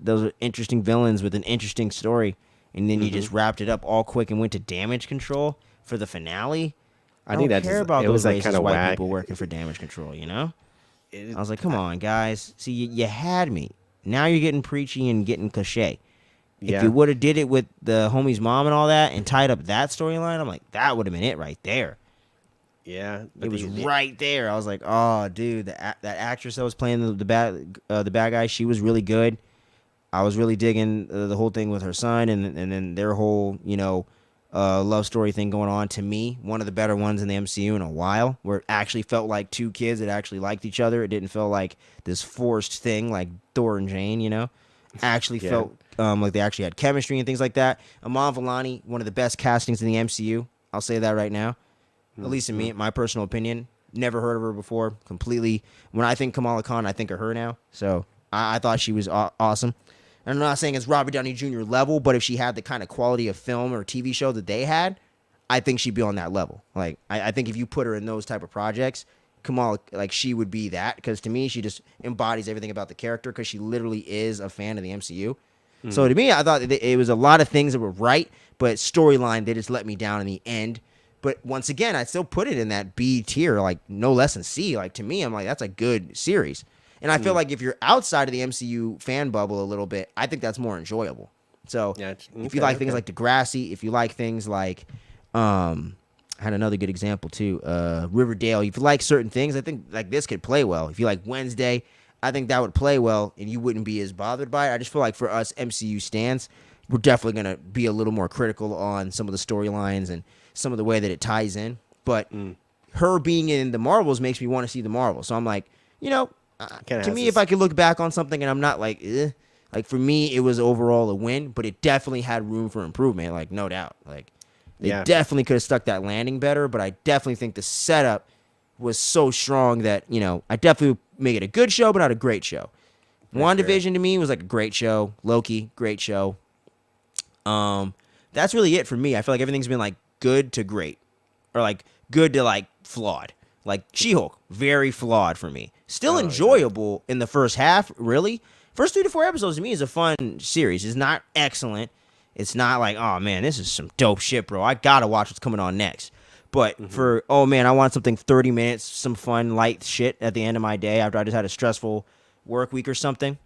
S1: Those are interesting villains with an interesting story. And then you
S2: Hmm.
S1: just wrapped it up all quick and went to damage control for the finale. I
S2: I think
S1: don't
S2: that
S1: care
S2: just
S1: about
S2: it
S1: those
S2: was like kind
S1: racist
S2: of
S1: white
S2: whack.
S1: people working for damage control, you know?
S2: It,
S1: I was like, come
S2: I,
S1: on, guys. See, you had me. Now you're getting preachy and getting cliche. If you
S2: yeah.
S1: would have did it with the homie's mom and all that and tied up that storyline, I'm like, that would have been it right there.
S2: Yeah.
S1: It
S2: But
S1: was
S2: they
S1: right there. I was like, oh, dude, that actress that was playing the bad guy, she was really good. I was really digging the whole thing with her son and then their whole love story thing going on. To me, one of the better ones in the MCU in a while, where it actually felt like two kids that actually liked each other. It didn't feel like this forced thing like Thor and Jane. Actually
S2: yeah.
S1: felt like they actually had chemistry and things like that. Amon Vellani, one of the best castings in the MCU. I'll say that right now, at least in
S2: Hmm.
S1: my personal opinion. Never heard of her before. Completely. When I think Kamala Khan, I think of her now. So I thought she was awesome. And I'm not saying it's Robert Downey Jr. level, but if she had the kind of quality of film or TV show that they had, I think she'd be on that level. Like, I think if you put her in those type of projects, Kamala, like, she would be that. Because to me, she just embodies everything about the character because she literally is a fan of the MCU. So to me, I thought it was a lot of things that were right, but storyline, they just let me down in the end. But once again, I still put it in that B tier, like no less than C. Like, to me, I'm like, that's a good series. And I feel like if you're outside of the MCU fan bubble a little bit, I think that's more enjoyable. So if you like things like Degrassi, if you like things like, I had another good example too, Riverdale. If you like certain things, I think like this could play well. If you like Wednesday, I think that would play well, and you wouldn't be as bothered by it. I just feel like for us MCU stans, we're definitely going to be a little more critical on some of the storylines and some of the way that it ties in. But her being in the Marvels makes me want to see the Marvels. So I'm like, to me, if I could look back on something and I'm not like, like for me, it was overall a win, but it definitely had room for improvement, like no doubt. Like they definitely could have stuck that landing better, but I definitely think the setup was so strong that, I definitely make it a good show, but not a great show. WandaVision to me was like a great show. Loki, great show. That's really it for me. I feel like everything's been like good to great, or like good to like flawed. Like She-Hulk, very flawed for me. Still enjoyable in the first half, really. First 3 to 4 episodes to me is a fun series. It's not excellent. It's not like, oh man, this is some dope shit, bro. I gotta watch what's coming on next. But for, oh man, I want something 30 minutes, some fun, light shit at the end of my day after I just had a stressful work week or something.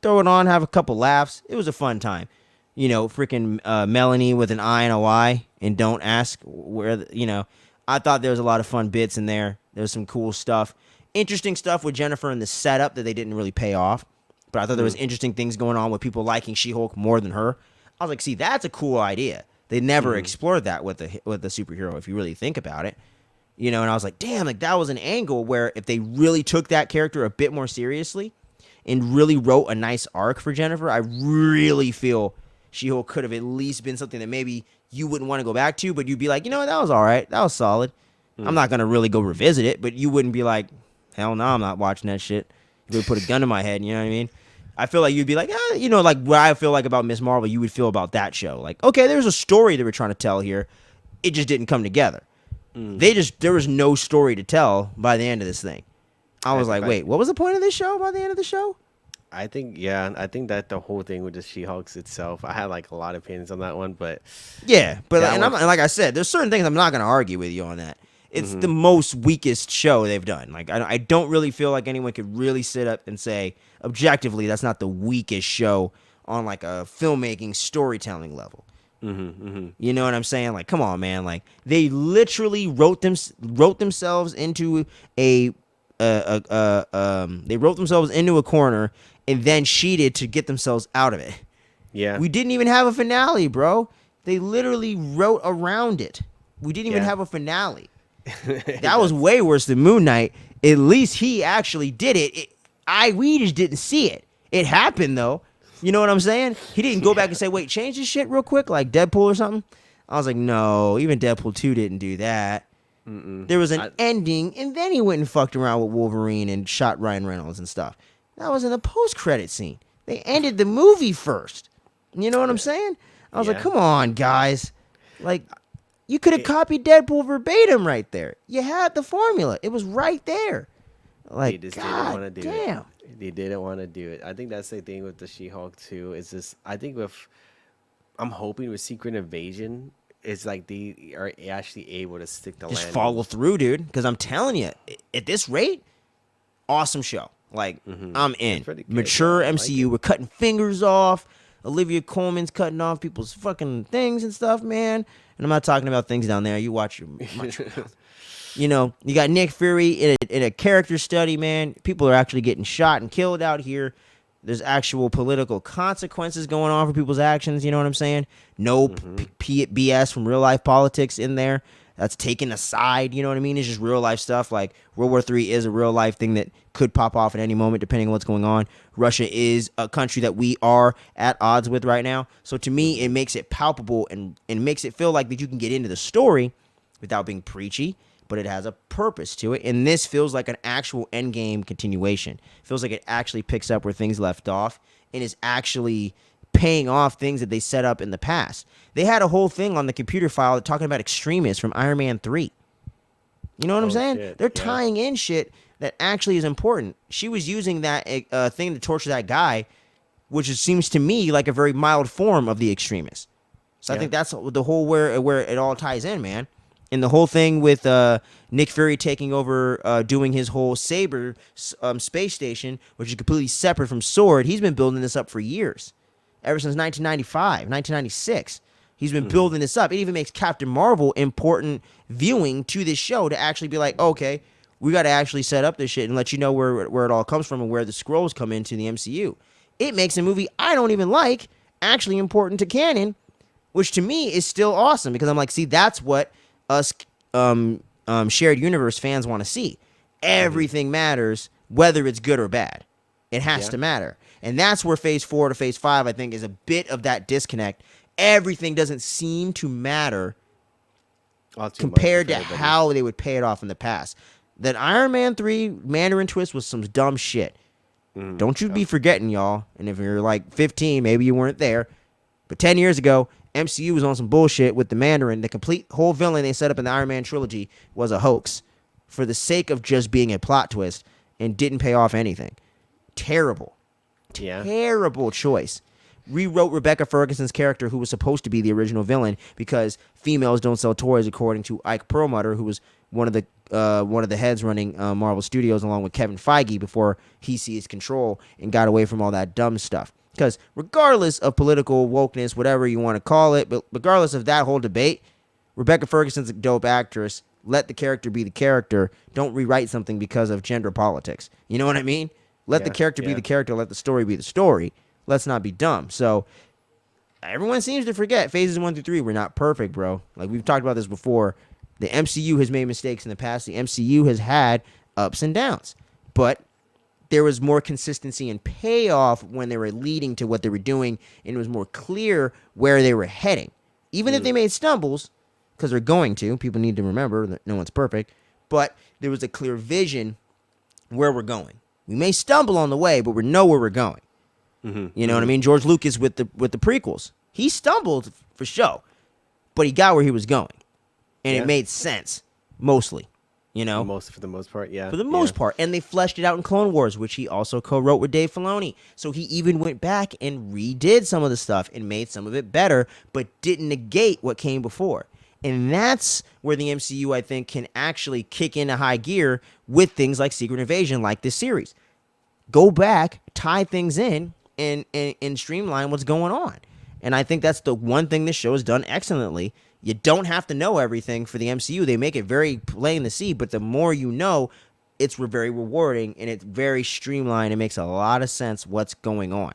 S1: Throw it on, have a couple laughs. It was a fun time. Freaking Melanie with an I and a Y, and don't ask where, I thought there was a lot of fun bits in there. There was some cool stuff. Interesting stuff with Jennifer and the setup that they didn't really pay off. But I thought there was interesting things going on with people liking She-Hulk more than her. I was like, see, that's a cool idea. They never explored that with the superhero, if you really think about it. And I was like, damn, like that was an angle where if they really took that character a bit more seriously and really wrote a nice arc for Jennifer, I really feel She-Hulk could have at least been something that maybe you wouldn't want to go back to, but you'd be like, that was all right. That was solid. I'm not going to really go revisit it, but you wouldn't be like, hell no, I'm not watching that shit. You would put a gun to my head, you know what I mean? I feel like you'd be like, like what I feel like about Miss Marvel, you would feel about that show. Like, okay, there's a story that we're trying to tell here. It just didn't come together. There was no story to tell by the end of this thing. I was like, wait, what was the point of this show by the end of the show?
S2: I think that the whole thing with the She-Hulks itself, I had like a lot of opinions on that one, but
S1: like I said, there's certain things I'm not going to argue with you on that. It's the most weakest show they've done. Like I don't really feel like anyone could really sit up and say objectively that's not the weakest show on like a filmmaking storytelling level. You know what I'm saying? Like, come on, man. Like they literally wrote themselves into they wrote themselves into a corner and then cheated to get themselves out of it.
S2: Yeah.
S1: We didn't even have a finale, bro. They literally wrote around it. We didn't even have a finale. That was way worse than Moon Knight. At least he actually did it. We just didn't see it. It happened, though. You know what I'm saying? He didn't go back and say, wait, change this shit real quick, like Deadpool or something. I was like, no, even Deadpool 2 didn't do that. There was an ending, and then he went and fucked around with Wolverine and shot Ryan Reynolds and stuff. That was in the post-credit scene. They ended the movie first. You know what I'm saying? I was like, come on, guys. Like, you could have copied Deadpool verbatim right there. You had the formula. It was right there. Like,
S2: they just
S1: God
S2: didn't want to do
S1: damn.
S2: it. They didn't want to do it. I think that's the thing with the She-Hulk too. Is this? I think I'm hoping with Secret Invasion, it's like they are actually able to stick the
S1: Just
S2: landing.
S1: follow through, dude. Because I'm telling you, at this rate, awesome show. Like, I'm in.
S2: Good,
S1: Mature
S2: yeah,
S1: MCU. We're cutting fingers off. Olivia Colman's cutting off people's fucking things and stuff, man. And I'm not talking about things down there. You watch your mouth. You got Nick Fury in a character study, man. People are actually getting shot and killed out here. There's actual political consequences going on for people's actions. You know what I'm saying? No BS from real life politics in there. That's taken aside. You know what I mean? It's just real life stuff. Like World War III is a real life thing that could pop off at any moment, depending on what's going on. Russia is a country that we are at odds with right now. So to me, it makes it palpable and makes it feel like that you can get into the story without being preachy, but but it has a purpose to it. And this feels like an actual endgame continuation. It feels like it actually picks up where things left off and is actually paying off things that they set up in the past. They had a whole thing on the computer file talking about extremists from Iron Man 3. You know what I'm saying?
S2: Shit.
S1: They're tying in shit that actually is important. She was using that thing to torture that guy, which seems to me like a very mild form of the extremist. So I think that's the whole where it all ties in, man. And the whole thing with Nick Fury taking over, doing his whole Saber space station, which is completely separate from Sword. He's been building this up for years, ever since 1995, 1996. He's been building this up. It even makes Captain Marvel important viewing to this show to actually be like, okay, we got to actually set up this shit and let you know where it all comes from and where the scrolls come into the MCU. It makes a movie I don't even like actually important to canon, which to me is still awesome because I'm like, see, that's what us shared universe fans want to see. Everything matters, whether it's good or bad. It has to matter. And that's where Phase 4 to Phase 5, I think, is a bit of that disconnect. Everything doesn't seem to matter compared to how they would pay it off in the past. That Iron Man 3 Mandarin twist was some dumb shit. Don't you be forgetting, y'all. And if you're like 15, maybe you weren't there. But 10 years ago, MCU was on some bullshit with the Mandarin. The complete whole villain they set up in the Iron Man trilogy was a hoax for the sake of just being a plot twist and didn't pay off anything. Terrible. Terrible choice. Rewrote Rebecca Ferguson's character, who was supposed to be the original villain, because females don't sell toys, according to Ike Perlmutter, who was one of the heads running Marvel Studios, along with Kevin Feige, before he seized control and got away from all that dumb stuff. Because regardless of political wokeness, whatever you want to call it, but regardless of that whole debate, Rebecca Ferguson's a dope actress. Let the character be the character. Don't rewrite something because of gender politics. You know what I mean? Let the character be the character. Let the story be the story. Let's not be dumb. So everyone seems to forget phases 1 through 3 were not perfect, bro. Like we've talked about this before. The MCU has made mistakes in the past. The MCU has had ups and downs. But there was more consistency and payoff when they were leading to what they were doing, and it was more clear where they were heading. Even if they made stumbles, because they're going to. People need to remember that no one's perfect. But there was a clear vision where we're going. We may stumble on the way, but we know where we're going. You know what I mean? George Lucas with the prequels. He stumbled for sure, but he got where he was going. And it made sense, mostly. You know?
S2: For the most part, yeah.
S1: For the most part. And they fleshed it out in Clone Wars, which he also co-wrote with Dave Filoni. So he even went back and redid some of the stuff and made some of it better, but didn't negate what came before. And that's where the MCU, I think, can actually kick into high gear with things like Secret Invasion, like this series. Go back, tie things in, and streamline what's going on. And I think that's the one thing this show has done excellently. You don't have to know everything for the MCU. They make it very plain to see, but the more you know, it's very rewarding, and it's very streamlined. It makes a lot of sense what's going on.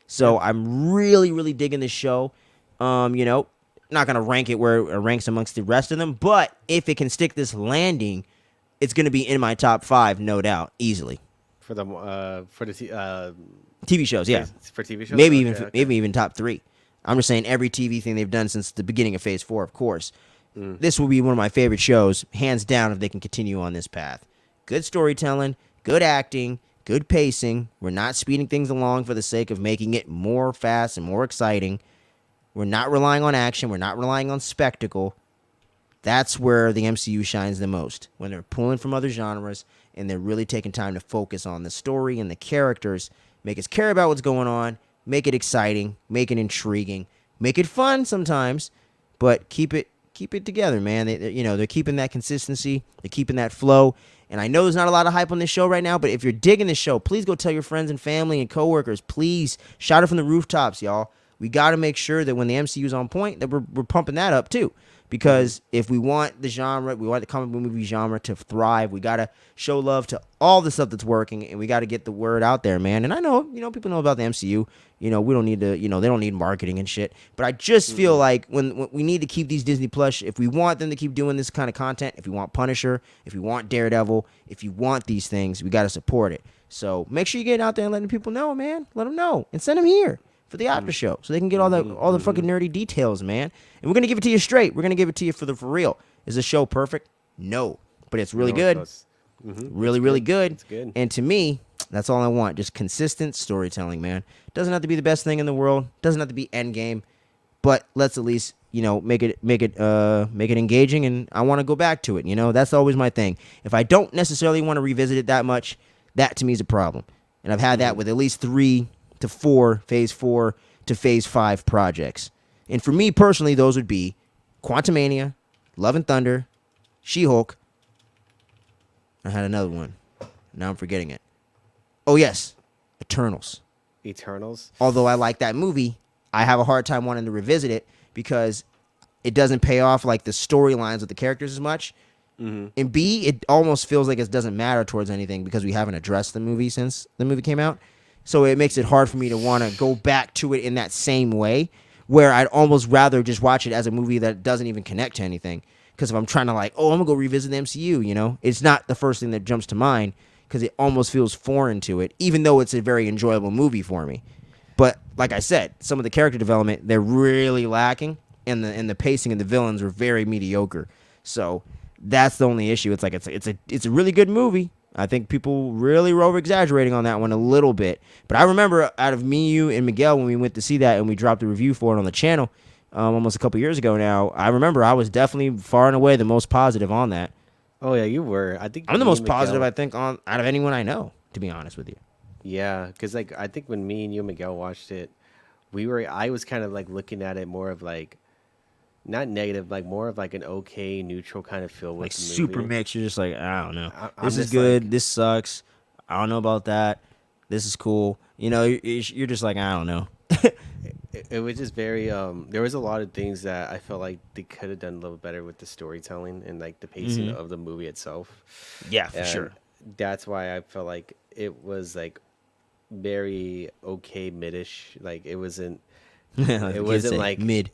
S1: So I'm really, really digging this show. Not going to rank it where it ranks amongst the rest of them, but if it can stick this landing, it's going to be in my top 5, no doubt, easily.
S2: For the
S1: TV shows, yeah.
S2: For TV shows?
S1: Maybe even top 3. I'm just saying every TV thing they've done since the beginning of Phase 4, of course. This will be one of my favorite shows, hands down, if they can continue on this path. Good storytelling, good acting, good pacing. We're not speeding things along for the sake of making it more fast and more exciting. We're not relying on action. We're not relying on spectacle. That's where the MCU shines the most, when they're pulling from other genres and they're really taking time to focus on the story and the characters, make us care about what's going on, make it exciting, make it intriguing, make it fun sometimes, but keep it together, man. They're keeping that consistency, they're keeping that flow. And I know there's not a lot of hype on this show right now, but if you're digging this show, please go tell your friends and family and coworkers. Please shout it from the rooftops, y'all. We got to make sure that when the MCU's on point, that we're pumping that up too. Because if we want the genre, we want the comic book movie genre to thrive, we got to show love to all the stuff that's working, and we got to get the word out there, man. And I know, people know about the MCU. We don't need to, they don't need marketing and shit. But I just feel like when we need to keep these Disney Plus, if we want them to keep doing this kind of content, if we want Punisher, if we want Daredevil, if you want these things, we got to support it. So make sure you get out there and letting people know, man. Let them know and send them here for the after show, so they can get all the fucking nerdy details, man. And we're gonna give it to you straight. We're gonna give it to you for real. Is the show perfect? No, but it's really
S2: North
S1: good.
S2: Coast.
S1: Really, really good.
S2: It's good.
S1: And to me, that's all I want. Just consistent storytelling, man. Doesn't have to be the best thing in the world. Doesn't have to be Endgame, but let's at least make it engaging. And I want to go back to it. That's always my thing. If I don't necessarily want to revisit it that much, that to me is a problem. And I've had that with at least 3 to 4 Phase 4 to Phase 5 projects. And for me personally, those would be Quantumania, Love and Thunder, She-Hulk. I had another one. Now I'm forgetting it. Oh, yes. Eternals.
S2: Eternals.
S1: Although I like that movie, I have a hard time wanting to revisit it because it doesn't pay off like the storylines with the characters as much. And B, it almost feels like it doesn't matter towards anything because we haven't addressed the movie since the movie came out. So it makes it hard for me to want to go back to it in that same way, where I'd almost rather just watch it as a movie that doesn't even connect to anything. Because if I'm trying to I'm going to go revisit the MCU, it's not the first thing that jumps to mind because it almost feels foreign to it, even though it's a very enjoyable movie for me. But like I said, some of the character development, they're really lacking, and the pacing of the villains are very mediocre. So that's the only issue. It's a really good movie. I think people really were over-exaggerating on that one a little bit. But I remember out of me, you, and Miguel, when we went to see that and we dropped a review for it on the channel almost a couple years ago now, I remember I was definitely far and away the most positive on that.
S2: Oh, yeah, you were. I think
S1: I'm the most positive, I think, out of anyone I know, to be honest with you.
S2: Yeah, because I think when me and you and Miguel watched it, I was kind of looking at it more of not negative, more of an okay, neutral kind of feel with the movie.
S1: Super mixed. You're just I don't know.
S2: I'm
S1: This is
S2: just
S1: good. This sucks. I don't know about that. This is cool. You're just I don't know.
S2: It was just very there was a lot of things that I felt like they could have done a little better with the storytelling and the pacing of the movie itself.
S1: Yeah, for
S2: And
S1: sure.
S2: That's why I felt like it was very okay midish. It wasn't it wasn't
S1: mid.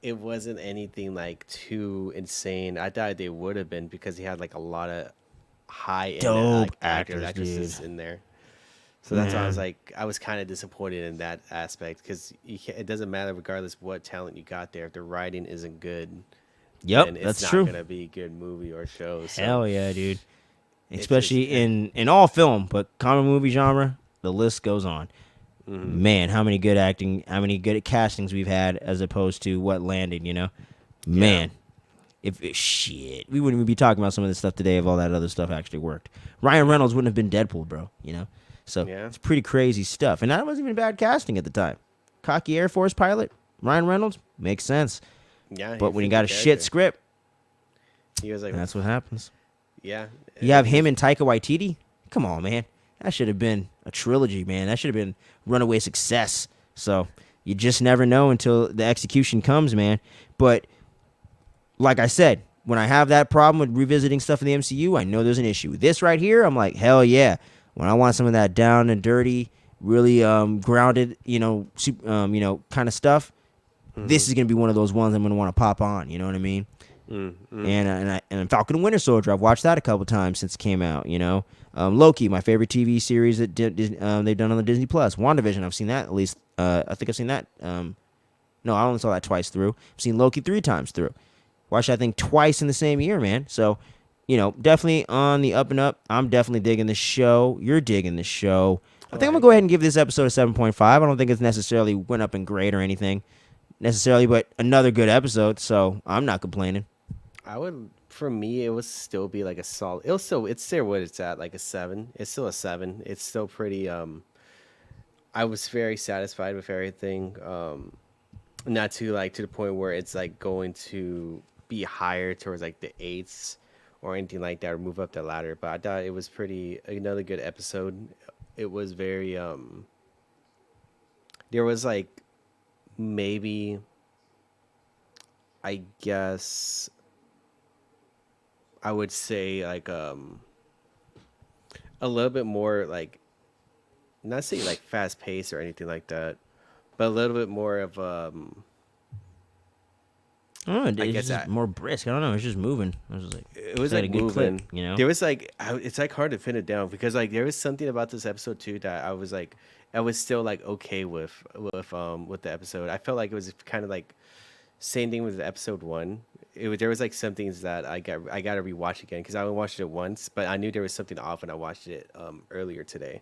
S2: it wasn't anything too insane. I thought they would have been because he had a lot of high end
S1: Dope
S2: actors,
S1: actors,
S2: actresses
S1: dude.
S2: in there. So that's why
S1: Man.
S2: I was kind of disappointed in that aspect because it doesn't matter regardless what talent you got there. If the writing isn't good,
S1: Yep,
S2: then it's
S1: that's
S2: not
S1: true.
S2: gonna be a good movie or show. So
S1: Hell yeah, dude.
S2: it's
S1: Especially
S2: just
S1: in all film, but comic movie genre, the list goes on. Man, how many good castings we've had as opposed to what landed, Man, if shit, we wouldn't even be talking about some of this stuff today if all that other stuff actually worked. Ryan Reynolds wouldn't have been Deadpool, bro, So
S2: Yeah.
S1: it's pretty crazy stuff. And that wasn't even bad casting at the time. Cocky Air Force pilot, Ryan Reynolds, makes sense.
S2: Yeah,
S1: But when you got a shit script,
S2: he was
S1: that's what happens.
S2: yeah.
S1: You have him and Taika Waititi? Come on, man. That should have been a trilogy, man. That should have been runaway success. So you just never know until the execution comes, man. But like I said, when I have that problem with revisiting stuff in the MCU, I know there's an issue. This right here, I'm like, hell yeah. When I want some of that down and dirty, really grounded, kind of stuff, this is gonna be one of those ones I'm gonna want to pop on. You know what I mean? And Falcon and Winter Soldier, I've watched that a couple times since it came out. Loki, my favorite TV series that they've done on the Disney Plus. WandaVision, I've seen that at least. I think I've seen that. No, I only saw that twice through. I've seen Loki 3 times through. Watched that thing twice in the same year, man. So, definitely on the up and up. I'm definitely digging the show. You're digging the show. I think I'm going to go ahead and give this episode a 7.5. I don't think it's necessarily went up in grade or anything necessarily, but another good episode, so I'm not complaining.
S2: For me, it would still be a solid. It's still what it's at, a 7. It's still a 7. It's still pretty. I was very satisfied with everything. Not to the point where it's going to be higher towards the 8s or anything like that, or move up the ladder. But I thought it was another good episode. It was very. There was maybe, I guess, I would say a little bit more not say fast paced or anything like that, but a little bit more of
S1: Oh,
S2: I
S1: it's
S2: guess
S1: just more brisk. I don't know. It's just moving. I was just
S2: it was
S1: had a good
S2: moving.
S1: clip,
S2: There was it's hard to pin it down because there was something about this episode too that I was still okay with the episode. I felt like it was kind of same thing with episode 1. there was like some things that I got to rewatch again because I only watched it once, but I knew there was something off when I watched it earlier today.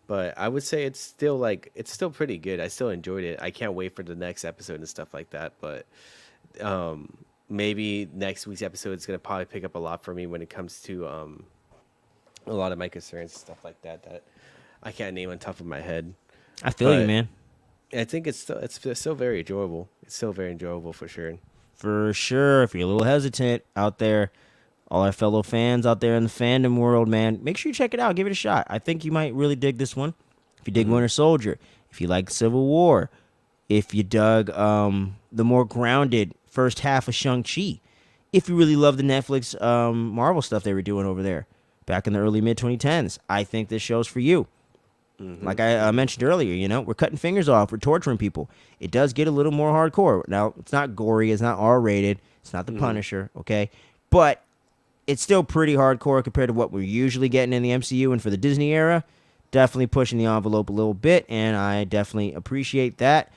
S2: But I would say it's still pretty good. I still enjoyed it. I can't wait for the next episode and stuff like that. But maybe next week's episode is gonna probably pick up a lot for me when it comes to a lot of my concerns and stuff like that that I can't name on top of my head.
S1: I feel you, man.
S2: I think it's still very enjoyable. It's still very enjoyable for sure.
S1: For sure. If you're a little hesitant out there, all our fellow fans out there in the fandom world, man, make sure you check it out. Give it a shot. I think you might really dig this one. If you dig Winter Soldier, if you like Civil War, if you dug the more grounded first half of Shang-Chi, if you really love the Netflix Marvel stuff they were doing over there back in the early mid-2010s, I think this show's for you. Like I mentioned earlier, we're cutting fingers off. We're torturing people. It does get a little more hardcore. Now, it's not gory. It's not R-rated. It's not The Punisher, okay? But it's still pretty hardcore compared to what we're usually getting in the MCU. And for the Disney era, definitely pushing the envelope a little bit, and I definitely appreciate that.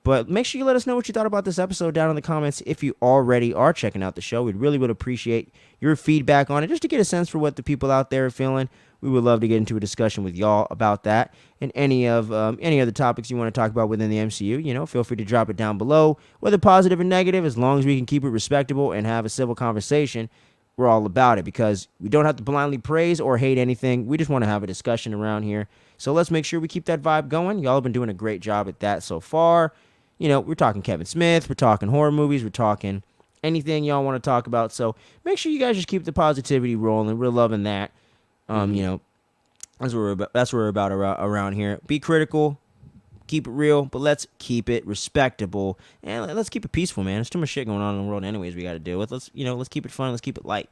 S1: But make sure you let us know what you thought about this episode down in the comments if you already are checking out the show. We'd really would appreciate your feedback on it just to get a sense for what the people out there are feeling. We would love to get into a discussion with y'all about that and any other topics you want to talk about within the MCU. Feel free to drop it down below, whether positive or negative, as long as we can keep it respectable and have a civil conversation. We're all about it because we don't have to blindly praise or hate anything. We just want to have a discussion around here. So let's make sure we keep that vibe going. Y'all have been doing a great job at that so far. We're talking Kevin Smith. We're talking horror movies. We're talking anything y'all want to talk about. So make sure you guys just keep the positivity rolling. We're loving that. That's what we're about around here. Be critical, keep it real, but let's keep it respectable and let's keep it peaceful, man. There's too much shit going on in the world, anyways. We got to deal with. Let's keep it fun. Let's keep it light,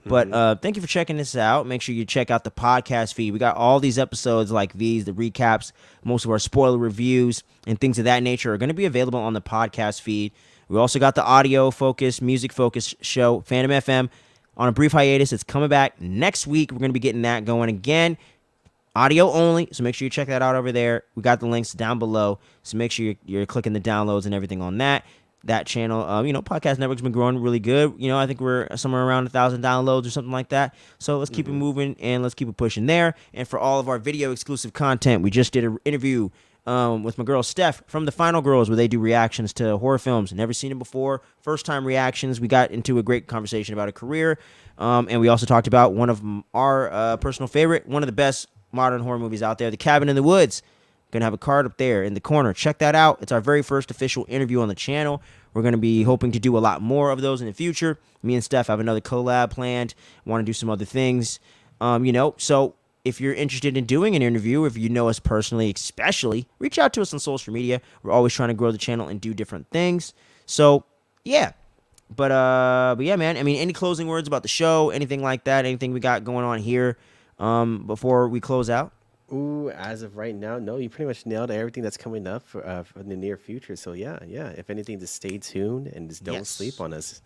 S1: But thank you for checking this out. Make sure you check out the podcast feed. We got all these episodes like these, the recaps, most of our spoiler reviews, and things of that nature are going to be available on the podcast feed. We also got the audio focused, music focused show, Fandom FM, on a brief hiatus. It's coming back next week. We're going to be getting that going again. Audio only, so make sure you check that out over there. We got the links down below, so make sure you're clicking the downloads and everything on that channel. Podcast Network's been growing really good. I think we're somewhere around 1,000 downloads or something like that. So let's keep it moving and let's keep it pushing there. And for all of our video exclusive content, we just did an interview with my girl Steph from The Final Girls, where they do reactions to horror films. Never seen it before. First time reactions. We got into a great conversation about her career. And we also talked about one of our personal favorite, one of the best modern horror movies out there, The Cabin in the Woods. Gonna have a card up there in the corner. Check that out. It's our very first official interview on the channel. We're gonna be hoping to do a lot more of those in the future. Me and Steph have another collab planned. Want to do some other things. So if you're interested in doing an interview, if you know us personally, especially, reach out to us on social media. We're always trying to grow the channel and do different things. So yeah. But yeah, man. I mean, any closing words about the show, anything like that, anything we got going on here before we close out?
S2: Ooh, as of right now, no, you pretty much nailed everything that's coming up for the near future. So yeah. If anything, just stay tuned and just don't sleep on us.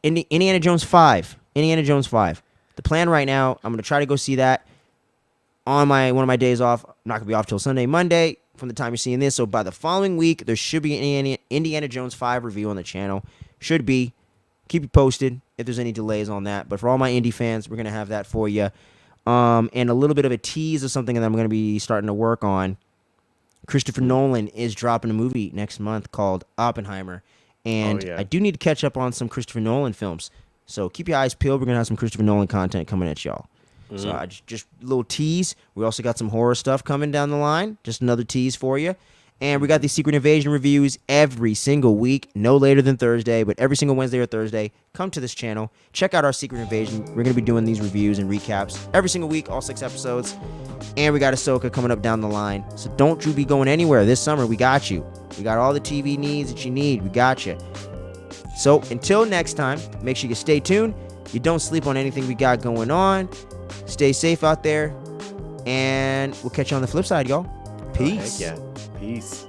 S1: Indiana Jones 5. Indiana Jones 5. The plan right now, I'm gonna try to go see that on one of my days off. I'm not gonna be off till Sunday, Monday from the time you're seeing this. So by the following week, there should be an Indiana Jones 5 review on the channel. Should be. Keep you posted if there's any delays on that. But for all my indie fans, we're gonna have that for you. And a little bit of a tease of something that I'm going to be starting to work on. Christopher Nolan is dropping a movie next month called Oppenheimer. And I do need to catch up on some Christopher Nolan films. So keep your eyes peeled. We're going to have some Christopher Nolan content coming at y'all. So just a little tease. We also got some horror stuff coming down the line. Just another tease for you. And we got these Secret Invasion reviews every single week, no later than Thursday, but every single Wednesday or Thursday. Come to this channel. Check out our Secret Invasion. We're going to be doing these reviews and recaps every single week, all 6 episodes. And we got Ahsoka coming up down the line. So don't you be going anywhere. This summer, we got you. We got all the TV needs that you need. We got you. So until next time, make sure you stay tuned. You don't sleep on anything we got going on. Stay safe out there. And we'll catch you on the flip side, y'all. Peace.
S2: Heck yeah. Peace.